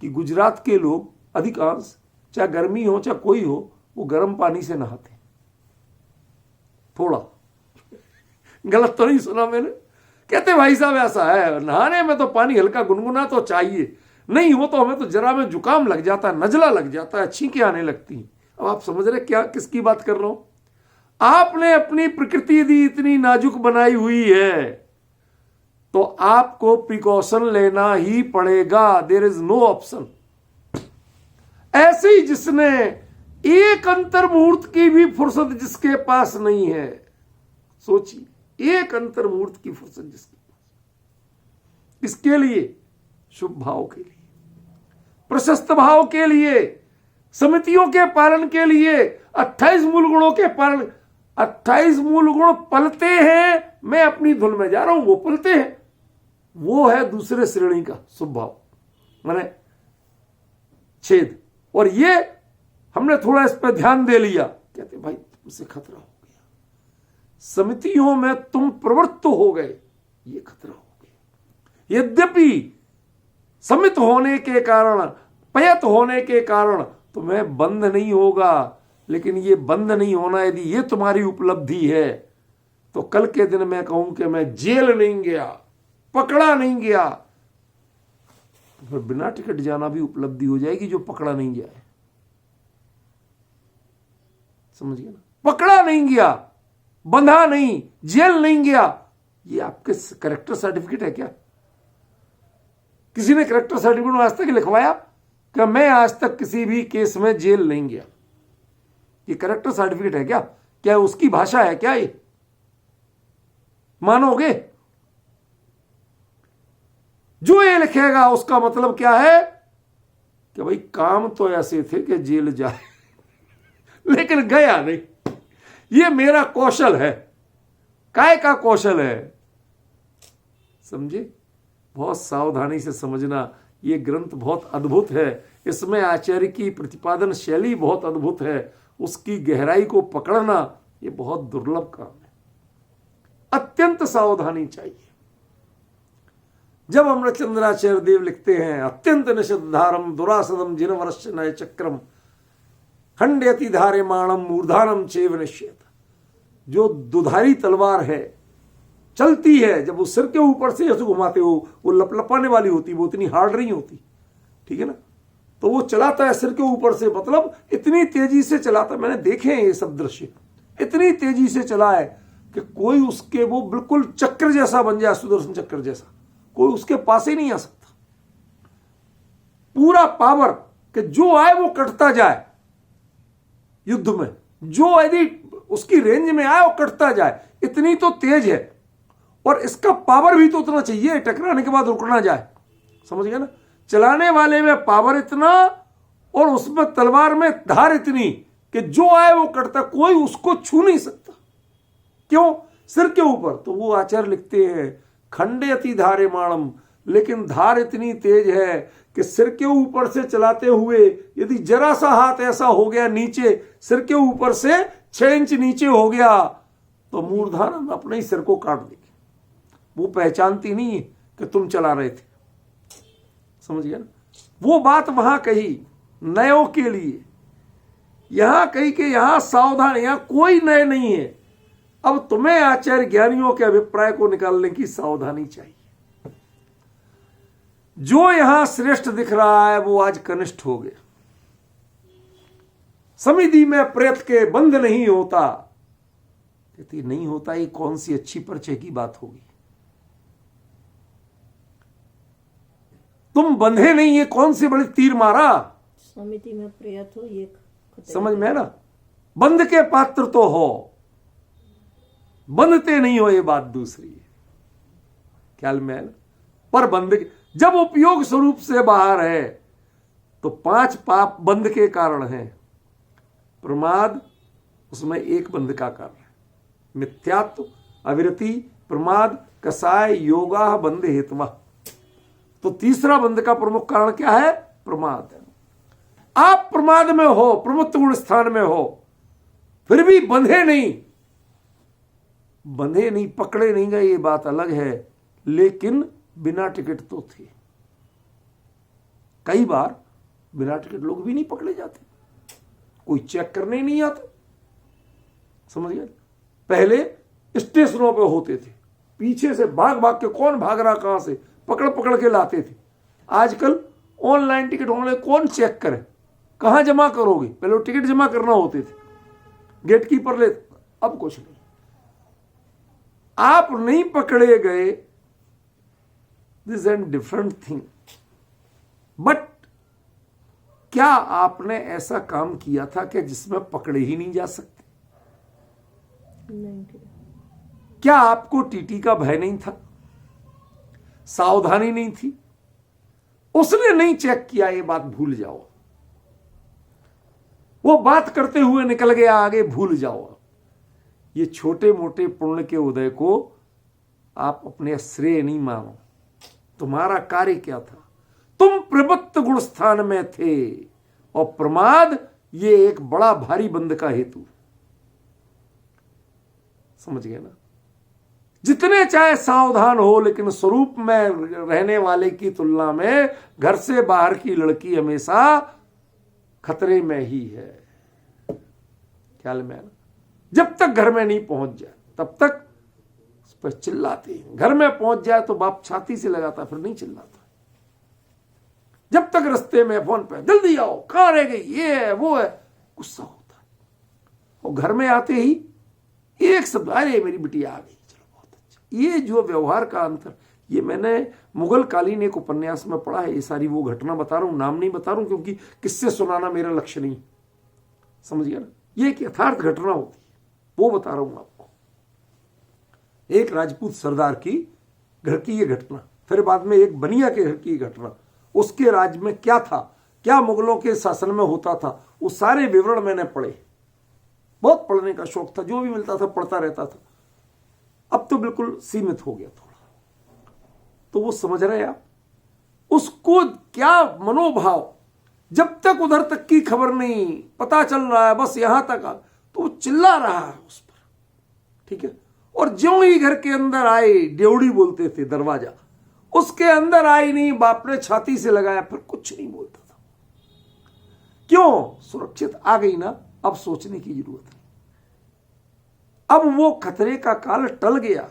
कि गुजरात के लोग अधिकांश, चाहे गर्मी हो चाहे कोई हो, वो गर्म पानी से नहाते। थोड़ा गलत तो नहीं सुना मैंने? कहते भाई साहब ऐसा है, नहाने में तो पानी हल्का गुनगुना तो चाहिए, नहीं हो तो हमें तो जरा में जुकाम लग जाता है, नजला लग जाता है, छींकें आने लगती हैं। अब आप समझ रहे क्या, किसकी बात कर रहा हूं? आपने अपनी प्रकृति यदि इतनी नाजुक बनाई हुई है तो आपको प्रिकॉशन लेना ही पड़ेगा। There is no option. ऐसे ही जिसने एक अंतर मुहूर्त की भी फुर्सत जिसके पास नहीं है, सोचिए, एक अंतर मुहूर्त की फुर्सत जिसके पास, इसके लिए शुभ भाव के लिए, प्रशस्त भाव के लिए, समितियों के पालन के लिए, 28 मूल गुणों के पालन। 28 मूल गुण पलते हैं, मैं अपनी धुन में जा रहा हूं, वो पलते हैं। वो है दूसरे श्रेणी का शुभ भाव, माने छेद। और ये हमने थोड़ा इस पर ध्यान दे लिया कि कहते भाई तुमसे खतरा हो गया, समितियों में तुम प्रवृत्त हो गए, ये खतरा हो गया। यद्यपि समित होने के कारण, पयत होने के कारण तुम्हें बंध नहीं होगा, लेकिन ये बंद नहीं होना यदि ये तुम्हारी उपलब्धि है तो कल के दिन मैं कहूं कि मैं जेल नहीं गया, पकड़ा नहीं गया, तो फिर बिना टिकट जाना भी उपलब्धि हो जाएगी जो पकड़ा नहीं गया है। समझ गया ना? पकड़ा नहीं गया, बंधा नहीं, जेल नहीं गया, ये आपके करेक्टर सर्टिफिकेट है क्या? किसी ने करेक्टर सर्टिफिकेट में आज तक लिखवाया कि मैं आज तक किसी भी केस में जेल नहीं गया? ये करेक्टर सर्टिफिकेट है क्या? क्या उसकी भाषा है क्या? ये मानोगे? जो ये लिखेगा उसका मतलब क्या है कि भाई काम तो ऐसे थे कि जेल जाए लेकिन गया नहीं। ये मेरा कौशल है। काय का कौशल है? समझे? बहुत सावधानी से समझना। ये ग्रंथ बहुत अद्भुत है, इसमें आचार्य की प्रतिपादन शैली बहुत अद्भुत है, उसकी गहराई को पकड़ना ये बहुत दुर्लभ काम है, अत्यंत सावधानी चाहिए। जब अमृतचंद्राचार्य देव लिखते हैं अत्यंत निषिद्धारम दुरासदम जिन वर्ष नय चक्रम खंडयति धारे माणम मूर्धानम चेव निश्चेत, जो दुधारी तलवार है चलती है, जब वो सिर के ऊपर से ऐसे घुमाते हो वो लपलपाने वाली होती, वो इतनी हार्ड नहीं होती, ठीक है ना? तो वो चलाता है सिर के ऊपर से, मतलब इतनी तेजी से चलाता है, मैंने देखे हैं ये सब दृश्य, इतनी तेजी से चला है कि कोई उसके, वो बिल्कुल चक्र जैसा बन जाए, सुदर्शन चक्र जैसा, कोई उसके पास ही नहीं आ सकता। पूरा पावर कि जो आए वो कटता जाए, युद्ध में जो यदि उसकी रेंज में आए वो कटता जाए, इतनी तो तेज है। और इसका पावर भी तो उतना चाहिए, टकराने के बाद रुकना जाए। समझ गया ना? चलाने वाले में पावर इतना और उसमें तलवार में धार इतनी कि जो आए वो कटता, कोई उसको छू नहीं सकता। क्यों? सिर के ऊपर। तो वो आचार्य लिखते हैं खंडयति धारे माणम, लेकिन धार इतनी तेज है कि सिर के ऊपर से चलाते हुए यदि जरा सा हाथ ऐसा हो गया नीचे, सिर के ऊपर से 6 इंच नीचे हो गया तो मूर्धानम अपने ही सिर को काट देगी। वो पहचानती नहीं है कि तुम चला रहे थे। समझ गया ना? वो बात वहां कही नयों के लिए, यहां कही कि यहां सावधान, यहां कोई नय नहीं है। अब तुम्हें आचार्य ज्ञानियों के अभिप्राय को निकालने की सावधानी चाहिए। जो यहां श्रेष्ठ दिख रहा है वो आज कनिष्ठ हो गया। समिधि में प्रेत के बंध नहीं होता, कहती नहीं होता, ये कौन सी अच्छी परिचय की बात होगी? तुम बंधे नहीं, ये कौन सी बड़ी तीर मारा? समिति में प्रयत हो, ये समझ में है ना? बंध के पात्र तो हो, बंधते नहीं हो, ये बात दूसरी है। ख्याल में है ना? पर बंध जब उपयोग स्वरूप से बाहर है तो 5 पाप बंध के कारण हैं। प्रमाद उसमें एक बंध का कारण है, मिथ्यात्व, अविरति, प्रमाद, कसाय, योगा, बंध हेतवा। तो तीसरा बंध का प्रमुख कारण क्या है? प्रमाद। आप प्रमाद में हो, प्रमुक्त गुण स्थान में हो, फिर भी बंधे नहीं, पकड़े नहीं गए, ये बात अलग है, लेकिन बिना टिकट तो थे। कई बार बिना टिकट लोग भी नहीं पकड़े जाते, कोई चेक करने ही नहीं आता। समझ गए? पहले स्टेशनों पे होते थे, पीछे से भाग भाग के, कौन भाग रहा कहां से, पकड़ पकड़ के लाते थे। आजकल ऑनलाइन टिकट होने, कौन चेक करे, कहां जमा करोगे? पहले टिकट जमा करना होते थे, गेट कीपर ले, अब कुछ नहीं। आप नहीं पकड़े गए, this and different thing, but क्या आपने ऐसा काम किया था कि जिसमें पकड़े ही नहीं जा सकते? नहीं। क्या आपको टीटी का भय नहीं था? सावधानी नहीं थी? उसने नहीं चेक किया, ये बात भूल जाओ। वो बात करते हुए निकल गया आगे, भूल जाओ। ये छोटे मोटे पुण्य के उदय को आप अपने श्रेय नहीं मानो। तुम्हारा कार्य क्या था? तुम प्रवृत्त गुण स्थान में थे, और प्रमाद ये एक बड़ा भारी बंध का हेतु। समझ गए ना? जितने चाहे सावधान हो, लेकिन स्वरूप में रहने वाले की तुलना में घर से बाहर की लड़की हमेशा खतरे में ही है। ख्याल में है ना? जब तक घर में नहीं पहुंच जाए तब तक उस पर चिल्लाते हैं, घर में पहुंच जाए तो बाप छाती से लगाता, फिर नहीं चिल्लाता। जब तक रास्ते में फोन पे जल्दी आओ, कहां रह गई, ये है वो है, गुस्सा होता है। और घर में आते ही एक शब्द, अरे मेरी बिटिया आ गई, चलो बहुत अच्छा। ये जो व्यवहार का अंतर, ये मैंने मुगल कालीन एक उपन्यास में पढ़ा है। ये सारी वो घटना बता रहा हूं, नाम नहीं बता रहा हूं क्योंकि किससे सुनाना मेरा लक्ष्य नहीं, समझ गया ना? ये एक यथार्थ घटना होती है, वो बता रहा हूं आपको। एक राजपूत सरदार की घर की ये घटना, फिर बाद में एक बनिया के घर की घटना, उसके राज्य में क्या था, क्या मुगलों के शासन में होता था, वो सारे विवरण मैंने पढ़े। बहुत पढ़ने का शौक था, जो भी मिलता था पढ़ता रहता था। अब तो बिल्कुल सीमित हो गया थोड़ा। तो वो समझ रहे आप, उसको क्या मनोभाव, जब तक उधर तक की खबर नहीं, पता चल रहा है बस यहां तक आ, तो वो चिल्ला रहा है उस पर, ठीक है। और ज्यों ही घर के अंदर आए, ड्योड़ी बोलते थे दरवाजा, उसके अंदर आई नहीं, बाप ने छाती से लगाया, फिर कुछ नहीं बोलता था। क्यों? सुरक्षित आ गई ना, अब सोचने की जरूरत नहीं। अब वो खतरे का काल टल गया,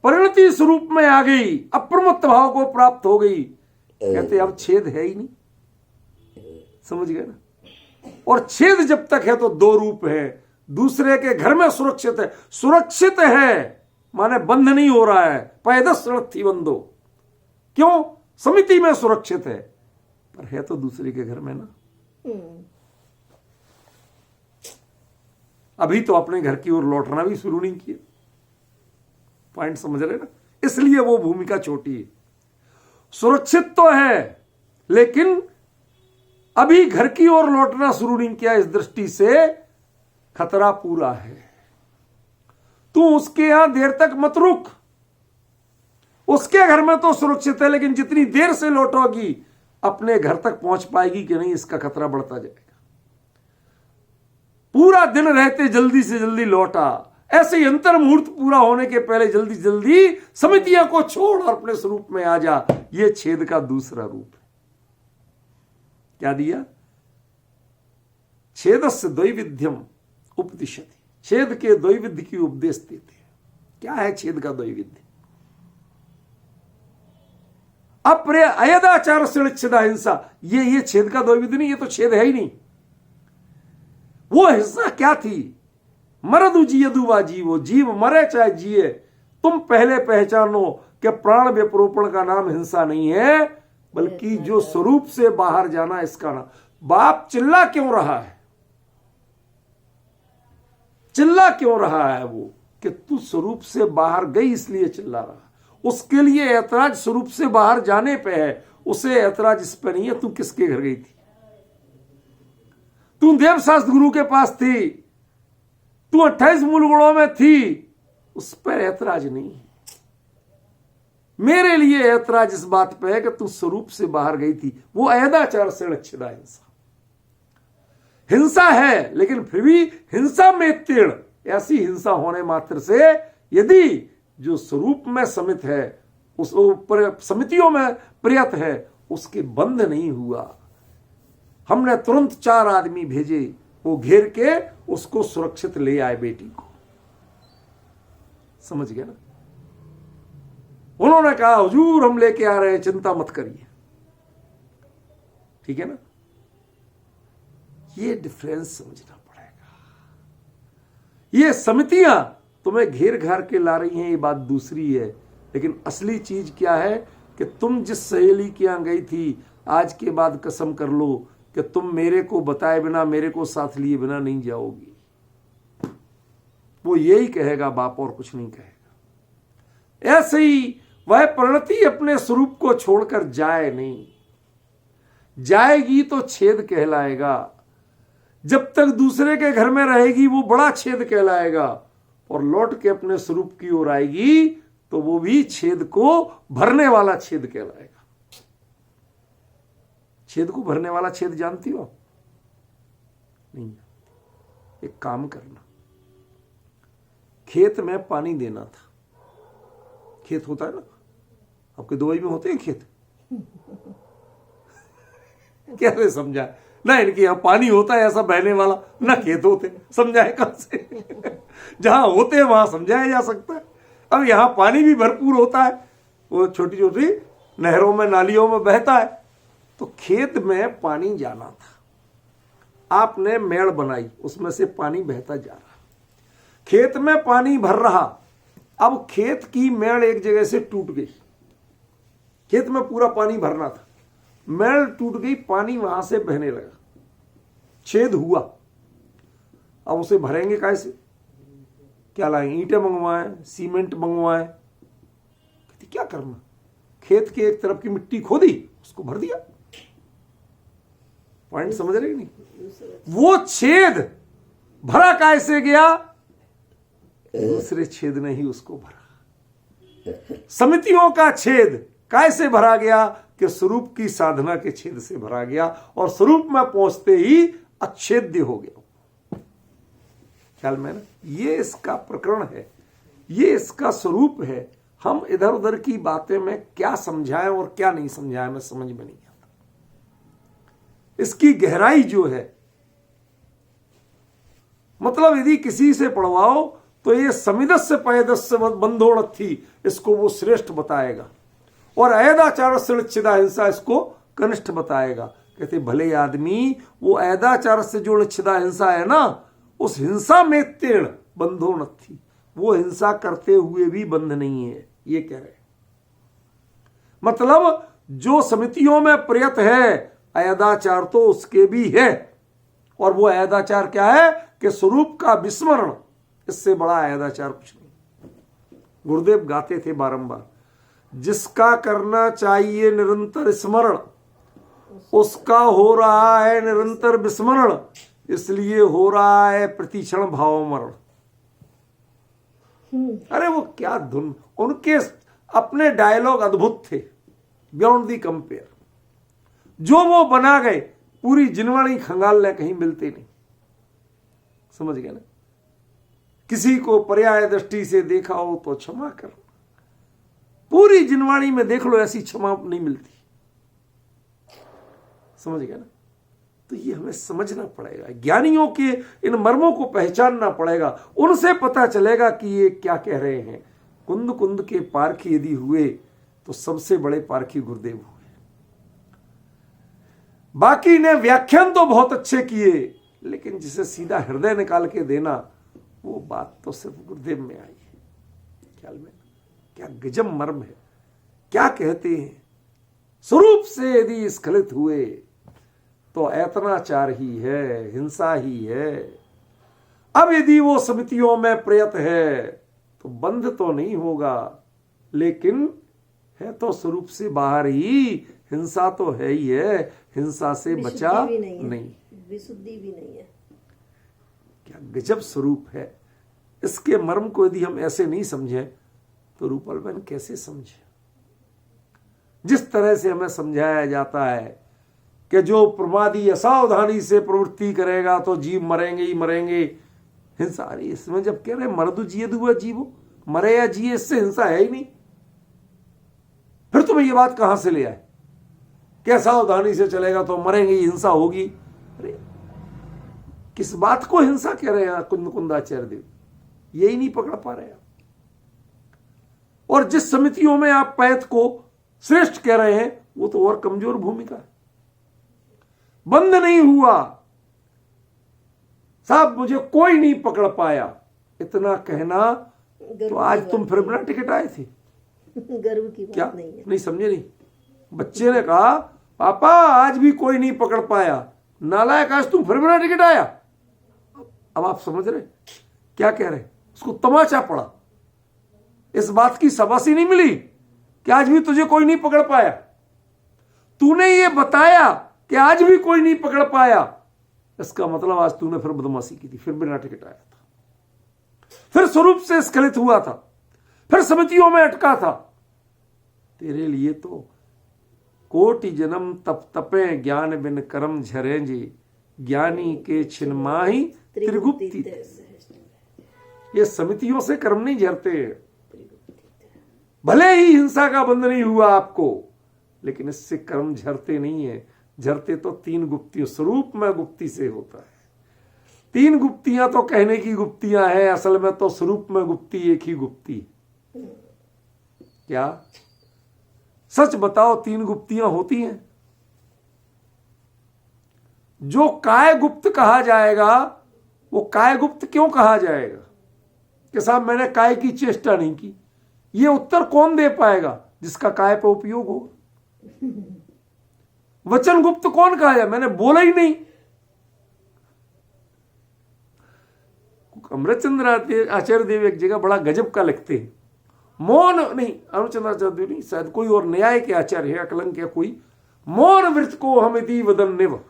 परिणति स्वरूप में आ गई, अप्रमत्त भाव को प्राप्त हो गई। कहते अब छेद है ही नहीं, समझ गए ना? और छेद जब तक है तो दो रूप है। दूसरे के घर में सुरक्षित है, सुरक्षित है माने बंध नहीं हो रहा है, पैदस थी बंदो। क्यों? समिति में सुरक्षित है, पर है तो दूसरे के घर में ना। अभी तो अपने घर की ओर लौटना भी शुरू नहीं किया। पॉइंट समझ रहे ना? इसलिए वो भूमिका छोटी है। सुरक्षित तो है, लेकिन अभी घर की ओर लौटना शुरू नहीं किया। इस दृष्टि से खतरा पूरा है। तू उसके यहां देर तक मत रुक, उसके घर में तो सुरक्षित है, लेकिन जितनी देर से लौटोगी अपने घर तक पहुंच पाएगी कि नहीं, इसका खतरा बढ़ता जाएगा। पूरा दिन रहते जल्दी से जल्दी लौटा, ऐसे ही अंतर मुहूर्त पूरा होने के पहले जल्दी जल्दी समितियां को छोड़ और अपने स्वरूप में आ जा। यह छेद का दूसरा रूप है। क्या दिया? छेदस्य द्वैविध्यम उपदिशति, छेद के द्वैविध्य की उपदेश देते हैं। क्या है छेद का द्वैविध्य? अप्रिय अयदाचार से हिंसा, ये छेद का द्वैविध्य नहीं, ये तो छेद है ही नहीं। वो हिंसा क्या थी? मरदु जियदुवा जीवो, जीव मरे चाहे जिए, तुम पहले पहचानो कि प्राण व्यपरोपण का नाम हिंसा नहीं है, बल्कि जो स्वरूप से बाहर जाना इसका नाम। बाप चिल्ला क्यों रहा है? चिल्ला क्यों रहा है वो? कि तू स्वरूप से बाहर गई इसलिए चिल्ला रहा है। उसके लिए ऐतराज स्वरूप से बाहर जाने पे है, उसे ऐतराज इस पे नहीं है तू किसके घर गई थी। तू देवशास्त्र गुरु के पास थी, तू 28 मूल गुणों में थी, उस पर ऐतराज नहीं है। मेरे लिए ऐतराज इस बात पे है कि तू स्वरूप से बाहर गई थी। वो अयदाचार से अच्छेदा हिंसा, हिंसा है, लेकिन फिर भी हिंसा में तीर्ण, ऐसी हिंसा होने मात्र से यदि जो स्वरूप में समित है, उस समितियों में प्रियत है, उसके बंध नहीं हुआ। हमने तुरंत 4 आदमी भेजे, वो घेर के उसको सुरक्षित ले आए बेटी को। समझ गया ना? उन्होंने कहा हुजूर हम लेके आ रहे हैं, चिंता मत करिए। ठीक है ना? ये डिफरेंस समझना पड़ेगा। ये समितियां तुम्हें घेर घार के ला रही हैं, ये बात दूसरी है, लेकिन असली चीज क्या है कि तुम जिस सहेली के यहां गई थी, आज के बाद कसम कर लो कि तुम मेरे को बताए बिना, मेरे को साथ लिए बिना नहीं जाओगी। वो यही कहेगा बाप, और कुछ नहीं कहेगा। ऐसे ही वह परिणति अपने स्वरूप को छोड़कर जाए नहीं, जाएगी तो छेद कहलाएगा। जब तक दूसरे के घर में रहेगी वो बड़ा छेद कहलाएगा, और लौट के अपने स्वरूप की ओर आएगी तो वो भी छेद को भरने वाला छेद कहलाएगा। छेद को भरने वाला छेद जानती हो? नहीं। एक काम करना, खेत में पानी देना था। खेत होता है ना, आपके दुबई में होते हैं खेत? कैसे समझाए ना, इनके यहाँ पानी होता है ऐसा बहने वाला, ना खेत होते, समझाए कहां से? जहां होते हैं वहां समझाया जा सकता है। अब यहाँ पानी भी भरपूर होता है, वो छोटी छोटी नहरों में नालियों में बहता है। तो खेत में पानी जाना था, आपने मेड़ बनाई, उसमें से पानी बहता जा रहा, खेत में पानी भर रहा। अब खेत की मेड़ एक जगह से टूट गई, खेत में पूरा पानी भरना था, मेड़ टूट गई, पानी वहां से बहने लगा, छेद हुआ। अब उसे भरेंगे कैसे? क्या लाएं? ईंटें मंगवाएं, सीमेंट मंगवाएं, कहती क्या करना? खेत के एक तरफ की मिट्टी खोदी, उसको भर दिया। पॉइंट समझ रहे नहीं? वो छेद भरा कैसे गया? दूसरे छेद ने ही उसको भरा। समितियों का छेद कैसे भरा गया? कि स्वरूप की साधना के छेद से भरा गया, और स्वरूप में पहुंचते ही अच्छेद्य हो गया। ख्याल में ना? ये इसका प्रकरण है, ये इसका स्वरूप है। हम इधर उधर की बातें में क्या समझाएं और क्या नहीं समझाएं, में समझ में नहीं आता। इसकी गहराई जो है, मतलब यदि किसी से पढ़वाओ तो ये समिदस्य पयदस्य बंधोणथी, इसको वो श्रेष्ठ बताएगा, और ऐदाचार से लिच्छिदा हिंसा इसको कनिष्ठ बताएगा। कहते भले आदमी, वो ऐदाचार से जो लिच्छिदा हिंसा है ना, उस हिंसा में तीर्ण बंधोणथी, वो हिंसा करते हुए भी बंध नहीं है, ये कह रहे। मतलब जो समितियों में प्रयत है, ऐदाचार तो उसके भी है, और वो ऐदाचार क्या है? कि स्वरूप का विस्मरण, इससे बड़ा ऐदाचार कुछ नहीं। गुरुदेव गाते थे बारंबार, जिसका करना चाहिए निरंतर स्मरण, उसका हो रहा है निरंतर विस्मरण, इसलिए हो रहा है प्रतिक्षण भाव मरण। अरे वो क्या धुन, उनके अपने डायलॉग अद्भुत थे, बियॉन्ड दी कंपेयर। जो वो बना गए, पूरी जिनवाणी खंगाल ले, कहीं मिलते नहीं। समझ गए ना? किसी को पर्याय दृष्टि से देखा हो तो क्षमा कर, पूरी जिनवाणी में देख लो, ऐसी क्षमा नहीं मिलती। समझ गए ना? तो ये हमें समझना पड़ेगा, ज्ञानियों के इन मर्मों को पहचानना पड़ेगा, उनसे पता चलेगा कि ये क्या कह रहे हैं। कुंद कुंद के पारखी यदि हुए तो सबसे बड़े पारखी गुरुदेव हुए। बाकी ने व्याख्यान तो बहुत अच्छे किए, लेकिन जिसे सीधा हृदय निकाल के देना, वो बात तो सिर्फ गुरुदेव में आई है। ख्याल में क्या गजब मर्म है। क्या कहते हैं? स्वरूप से यदि स्खलित हुए तो ऐतनाचार ही है, हिंसा ही है। अब यदि वो समितियों में प्रयत है तो बंध तो नहीं होगा, लेकिन है तो स्वरूप से बाहर ही, हिंसा तो है ही है, हिंसा से बचा नहीं, विशुद्धि भी नहीं है। क्या गजब स्वरूप है। इसके मर्म को यदि हम ऐसे नहीं समझे तो रूपल बहन कैसे समझे? जिस तरह से हमें समझाया जाता है कि जो प्रमादी असावधानी से प्रवृत्ति करेगा तो जीव मरेंगे ही मरेंगे, हिंसा। अरे इसमें जब कह रहे मर्दु जिये दुआ जीवो, मरे या जिये, इससे हिंसा है ही नहीं। फिर तुम्हें ये बात कहां से ले आए कि असावधानी से चलेगा तो मरेंगे ही, हिंसा होगी? अरे किस बात को हिंसा कह रहे हैं कुंद कुंदाचार्य देव? यही नहीं पकड़ पा रहे आप। और जिस समितियों में आप पैत को श्रेष्ठ कह रहे हैं, वो तो और कमजोर भूमिका है। बंद नहीं हुआ साहब, मुझे कोई नहीं पकड़ पाया, इतना कहना तो आज तुम फिर बिना टिकट आए थे। गर्व की बात क्या नहीं है। नहीं समझे? नहीं, बच्चे ने कहा पापा आज भी कोई नहीं पकड़ पाया, नालायक आज तुम फिर बिना टिकट आया। अब आप समझ रहे क्या कह रहे? उसको तमाचा पड़ा, इस बात की शाबाशी नहीं मिली कि आज भी तुझे कोई नहीं पकड़ पाया। तूने ये बताया कि आज भी कोई नहीं पकड़ पाया, इसका मतलब आज तूने फिर बदमाशी की थी, फिर बिना टिकट आया था, फिर स्वरूप से स्खलित हुआ था, फिर समितियों में अटका था। तेरे लिए तो कोटि जन्म तप तपे, ज्ञान बिन कर्म झरे जी, ज्ञानी के छिन माही त्रिगुप्ती। ये समितियों से कर्म नहीं झरते। भले ही हिंसा का बंध नहीं हुआ आपको, लेकिन इससे कर्म झरते नहीं है। झरते तो 3 गुप्तियों, स्वरूप में गुप्ति से होता है। 3 गुप्तियां तो कहने की गुप्तियां हैं, असल में तो स्वरूप में गुप्ति एक ही गुप्ति। क्या सच बताओ 3 गुप्तियां होती हैं? जो काय गुप्त कहा जाएगा, वो काय गुप्त क्यों कहा जाएगा कि साहब मैंने काय की चेष्टा नहीं की? ये उत्तर कौन दे पाएगा? जिसका काय पर उपयोग हो। वचन गुप्त कौन कहा जाए? मैंने बोला ही नहीं। अमृतचंद्र आचार्य देव एक जगह बड़ा गजब का लिखते हैं। मौन नहीं, अमृतचंद्र आचार्य देव नहीं, शायद कोई और न्याय के आचार्य है, अकलंक या कोई। मौन व्रत को हम यदि वदन निव।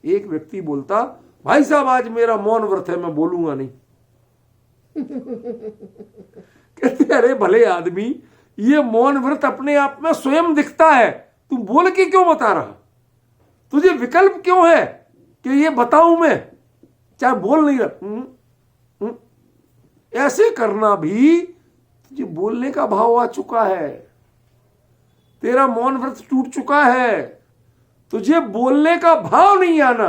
एक व्यक्ति बोलता, भाई साहब आज मेरा मौन व्रत है, मैं बोलूंगा नहीं। कहते अरे भले आदमी, ये मौन व्रत अपने आप में स्वयं दिखता है, तू बोल के क्यों बता रहा? तुझे विकल्प क्यों है कि ये बताऊं मैं, चाहे बोल नहीं रहा? ऐसे करना भी तुझे बोलने का भाव आ चुका है। तेरा मौन व्रत टूट चुका है। तुझे बोलने का भाव नहीं आना,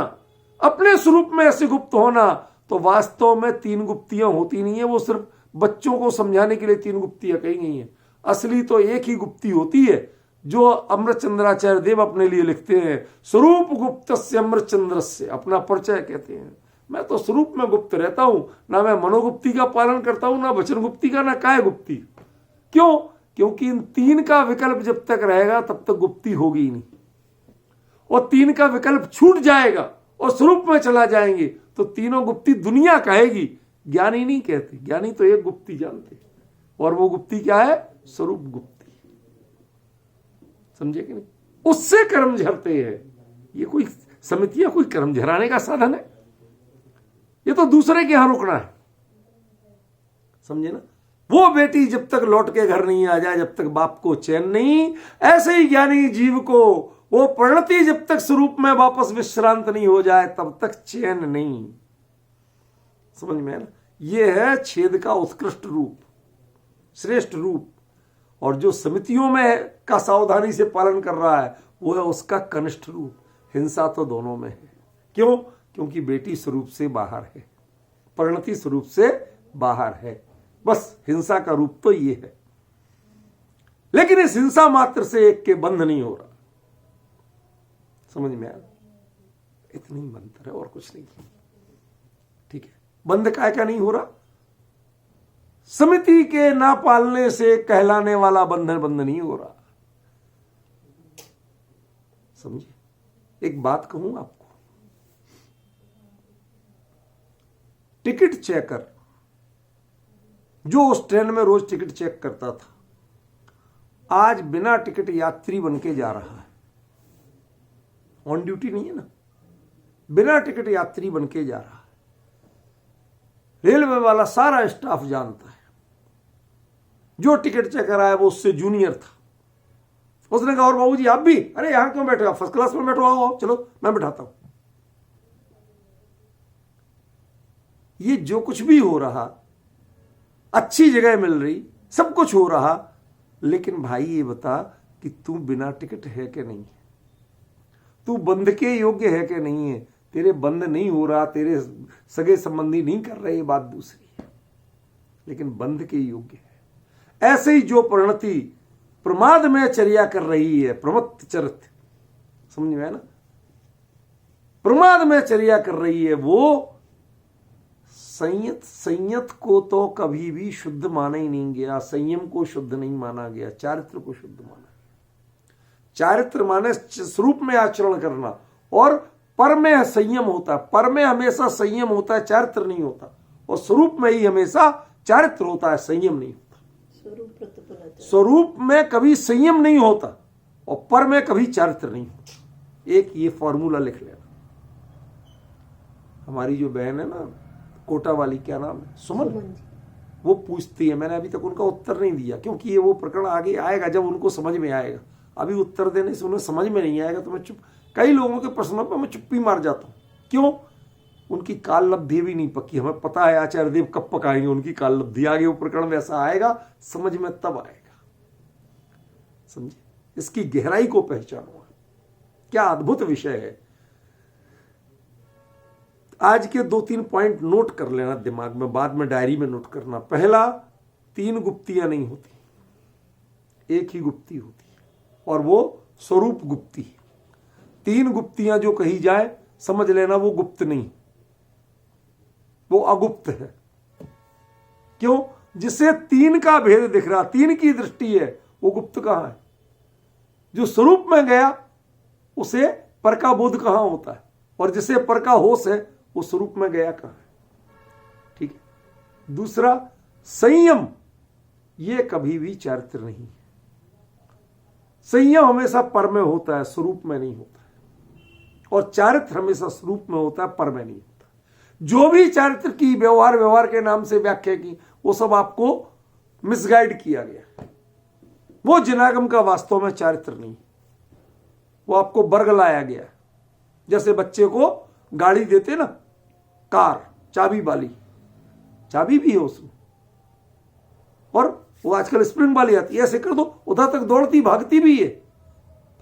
अपने स्वरूप में ऐसे गुप्त होना, तो वास्तव में 3 गुप्तियां होती नहीं है। वो सिर्फ बच्चों को समझाने के लिए 3 गुप्तियां कही गई हैं। असली तो एक ही गुप्ति होती है, जो अमृतचंद्राचार्य देव अपने लिए लिखते हैं। स्वरूप गुप्तस्य अमृतचंद्रस्य, अपना परिचय कहते हैं। मैं तो स्वरूप में गुप्त रहता हूं, ना मैं मनोगुप्ति का पालन करता हूं, ना वचन गुप्ति का, ना काय गुप्ति। क्यों? क्योंकि इन 3 का विकल्प जब तक रहेगा तब तक गुप्ति होगी ही नहीं। और 3 का विकल्प छूट जाएगा और स्वरूप में चला जाएंगे तो तीनों गुप्ति दुनिया कहेगी, ज्ञानी नहीं कहते। ज्ञानी तो एक गुप्ति जानते, और वो गुप्ति क्या है? स्वरूप गुप्ति। समझे कि नहीं? उससे कर्म झरते हैं। ये कोई समितियां कोई कर्म झराने का साधन है? ये तो दूसरे के यहां रुकना है। समझे ना? वो बेटी जब तक लौट के घर नहीं आ जाए, जब तक बाप को चैन नहीं, ऐसे ही ज्ञानी जीव को वो परिणति जब तक स्वरूप में वापस विश्रांत नहीं हो जाए तब तक चैन नहीं। समझ में है ना? ये है छेद का उत्कृष्ट रूप, श्रेष्ठ रूप। और जो समितियों में का सावधानी से पालन कर रहा है वो है उसका कनिष्ठ रूप। हिंसा तो दोनों में है। क्यों? क्योंकि बेटी स्वरूप से बाहर है, परिणति स्वरूप से बाहर है। बस हिंसा का रूप तो ये है। लेकिन इस हिंसा मात्र से एक के बंध नहीं हो रहा। समझ में आया? इतनी मंत्र है और कुछ नहीं। ठीक है, बंध क्या नहीं हो रहा? समिति के ना पालने से कहलाने वाला बंधन बंद नहीं हो रहा। समझिए, एक बात कहूं आपको, टिकट चेकर जो उस ट्रेन में रोज टिकट चेक करता था, आज बिना टिकट यात्री बन के जा रहा है। ऑन ड्यूटी नहीं है ना, बिना टिकट यात्री बन के जा रहा है। रेलवे वाला सारा स्टाफ जानता है। जो टिकट चेकर आया वो उससे जूनियर था। उसने कहा, और बाबूजी आप भी? अरे यहां क्यों बैठे? आप फर्स्ट क्लास में बैठो, आओ चलो मैं बैठाता हूं। ये जो कुछ भी हो रहा, अच्छी जगह मिल रही, सब कुछ हो रहा, लेकिन भाई ये बता कि तू बिना टिकट है कि नहीं है? तू बंद के योग्य है कि नहीं है? तेरे बंद नहीं हो रहा, तेरे सगे संबंधी नहीं कर रहे, ये बात दूसरी है, लेकिन बंद के योग्य है। ऐसे ही जो परिणति प्रमाद में चर्या कर रही है, प्रमत्त चरित, समझ में है ना? प्रमाद में चर्या कर रही है, वो संयत को तो कभी भी शुद्ध माना ही नहीं गया। संयम को शुद्ध नहीं माना गया, चारित्र को शुद्ध माना गया। चारित्र माने स्वरूप में आचरण करना, और पर में संयम होता है। पर में हमेशा संयम होता है, चारित्र नहीं होता। और स्वरूप में ही हमेशा चारित्र होता है, संयम नहीं होता। स्वरूप में कभी संयम नहीं होता और पर में कभी चारित्र नहीं होता। एक ये फॉर्मूला लिख लेना। हमारी जो बहन है ना कोटा वाली, क्या नाम है, सुमन, वो पूछती है, मैंने अभी तक उनका उत्तर नहीं दिया, क्योंकि ये वो प्रकरण आगे आएगा जब उनको समझ में आएगा। अभी उत्तर देने से उन्हें समझ में नहीं आएगा तो मैं चुप, कई लोगों के प्रश्नों पर मैं चुप्पी मार जाता हूं। क्यों? उनकी काल लब्धि भी नहीं पक्की। हमें पता है आचार्य देव कब पकाएंगे उनकी काल लब्धि, आगे वो प्रकरण वैसा आएगा, समझ में तब आएगा। समझे, इसकी गहराई को पहचानो। क्या अद्भुत विषय है। आज के 2-3 पॉइंट नोट कर लेना दिमाग में, बाद में डायरी में नोट करना। पहला, 3 गुप्तियां नहीं होती, एक ही गुप्ती होती है, और वो स्वरूप गुप्ती। 3 गुप्तियां जो कही जाए समझ लेना वो गुप्त नहीं, वो अगुप्त है। क्यों? जिसे 3 का भेद दिख रहा, 3 की दृष्टि है, वो गुप्त कहां है? जो स्वरूप में गया उसे पर का बोध कहां होता है, और जिसे पर का होश है वो स्वरूप में गया कहां है? ठीक है। दूसरा, संयम, ये कभी भी चारित्र नहीं है। संयम हमेशा पर में होता है, स्वरूप में नहीं होता है, और चारित्र हमेशा स्वरूप में होता है, पर में नहीं होता। जो भी चारित्र की व्यवहार के नाम से व्याख्या की, वो सब आपको मिसगाइड किया गया। वो जिनागम का वास्तव में चारित्र नहीं, वो आपको वर्ग लाया गया। जैसे बच्चे को गाड़ी देते ना, कार चाबी वाली, चाबी भी है उसमें, और वो आजकल स्प्रिंग वाली आती है, ऐसे कर दो उधर तक दौड़ती भागती भी है,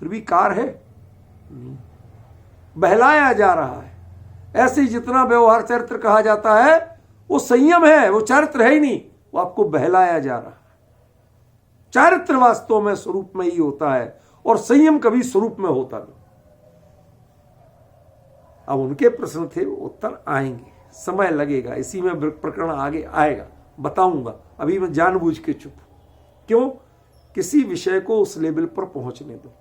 फिर भी कार है नहीं, बहलाया जा रहा है। ऐसे ही जितना व्यवहार चरित्र कहा जाता है वो संयम है, वो चारित्र है ही नहीं, वो आपको बहलाया जा रहा है। चारित्र वास्तव में स्वरूप में ही होता है, और संयम कभी स्वरूप में होता नहीं। अब उनके प्रश्न थे, उत्तर आएंगे, समय लगेगा, इसी में प्रकरण आगे आएगा, बताऊंगा। अभी मैं जानबूझ के चुप। क्यों? किसी विषय को उस लेवल पर पहुंचने दो।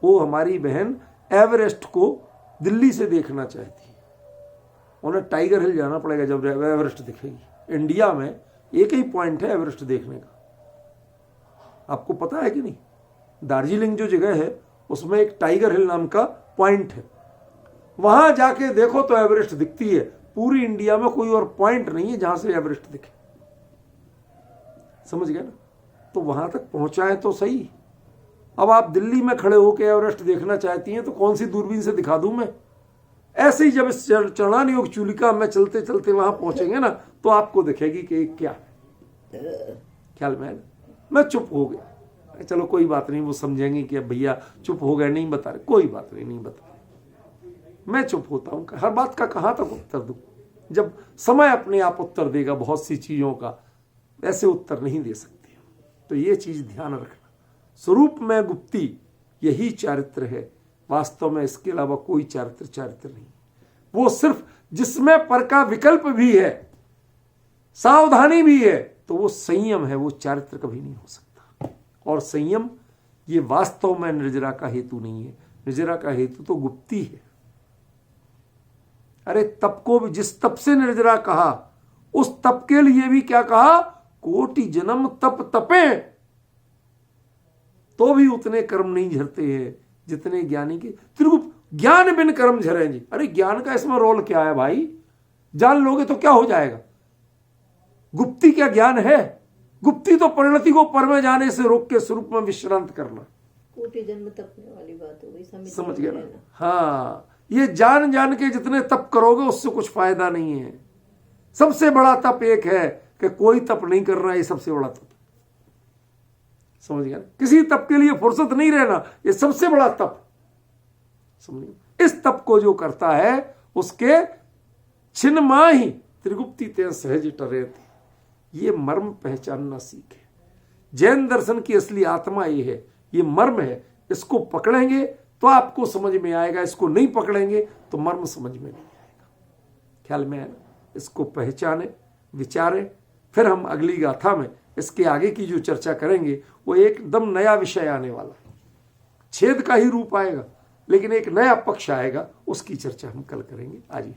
वो हमारी बहन एवरेस्ट को दिल्ली से देखना चाहती है, उन्हें टाइगर हिल जाना पड़ेगा जब एवरेस्ट दिखेगी। इंडिया में एक ही पॉइंट है एवरेस्ट देखने का, आपको पता है कि नहीं? दार्जिलिंग जो जगह है उसमें एक टाइगर हिल नाम का पॉइंट है, वहां जाके देखो तो एवरेस्ट दिखती है। पूरी इंडिया में कोई और पॉइंट नहीं है जहां से एवरेस्ट दिखे। समझ गए ना? तो वहां तक पहुंचाए तो सही। अब आप दिल्ली में खड़े होकर एवरेस्ट देखना चाहती हैं तो कौन सी दूरबीन से दिखा दूं मैं? ऐसे ही जब इस चढ़ान योग चूलिका में चलते चलते वहां पहुंचेंगे ना, तो आपको दिखेगी कि क्या है। ख्याल में मैं चुप हो गया, चलो कोई बात नहीं, वो समझेंगे कि अब भैया चुप हो गए, नहीं बता रहे, कोई बात नहीं बता रहे। मैं चुप होता हूं, हर बात का कहां तक उत्तर दूं? जब समय अपने आप उत्तर देगा बहुत सी चीजों का, ऐसे उत्तर नहीं दे सकते। तो ये चीज ध्यान रखना, स्वरूप में गुप्ती यही चारित्र है, वास्तव में इसके अलावा कोई चारित्र नहीं। वो सिर्फ जिसमें पर का विकल्प भी है, सावधानी भी है, तो वो संयम है, वो चारित्र कभी नहीं हो सकता। और संयम ये वास्तव में निर्जरा का हेतु नहीं है, निर्जरा का हेतु तो गुप्ती है। अरे तप को भी, जिस तप से निर्जरा कहा, उस तप के लिए भी क्या कहा? कोटि जन्म तप तपे तो भी उतने कर्म नहीं झरते हैं जितने ज्ञानी के। त्रिगुप्त, ज्ञान बिन कर्म झरे जी। अरे ज्ञान का इसमें रोल क्या है भाई? जान लोगे तो क्या हो जाएगा? गुप्ती क्या ज्ञान है? गुप्ती तो परिणति को पर में जाने से रोक के स्वरूप में विश्रांत करना। कोटि जन्म तपने वाली बात हो गई, समझ गया ना? हाँ, ये जान जान के जितने तप करोगे उससे कुछ फायदा नहीं है। सबसे बड़ा तप एक है कि कोई तप नहीं करना, ये सबसे बड़ा तप। समझ गया? किसी तप के लिए फुर्सत नहीं रहना, ये सबसे बड़ा तप। समझिए, इस तप को जो करता है उसके छिन माही त्रिगुप्ती ते सहज टरे थे। ये मर्म पहचानना सीखे। जैन दर्शन की असली आत्मा ये है, ये मर्म है। इसको पकड़ेंगे तो आपको समझ में आएगा, इसको नहीं पकड़ेंगे तो मर्म समझ में नहीं आएगा। ख्याल में है ना? इसको पहचाने, विचारे, फिर हम अगली गाथा में इसके आगे की जो चर्चा करेंगे वो एकदम नया विषय आने वाला है। छेद का ही रूप आएगा, लेकिन एक नया पक्ष आएगा, उसकी चर्चा हम कल करेंगे। आज ही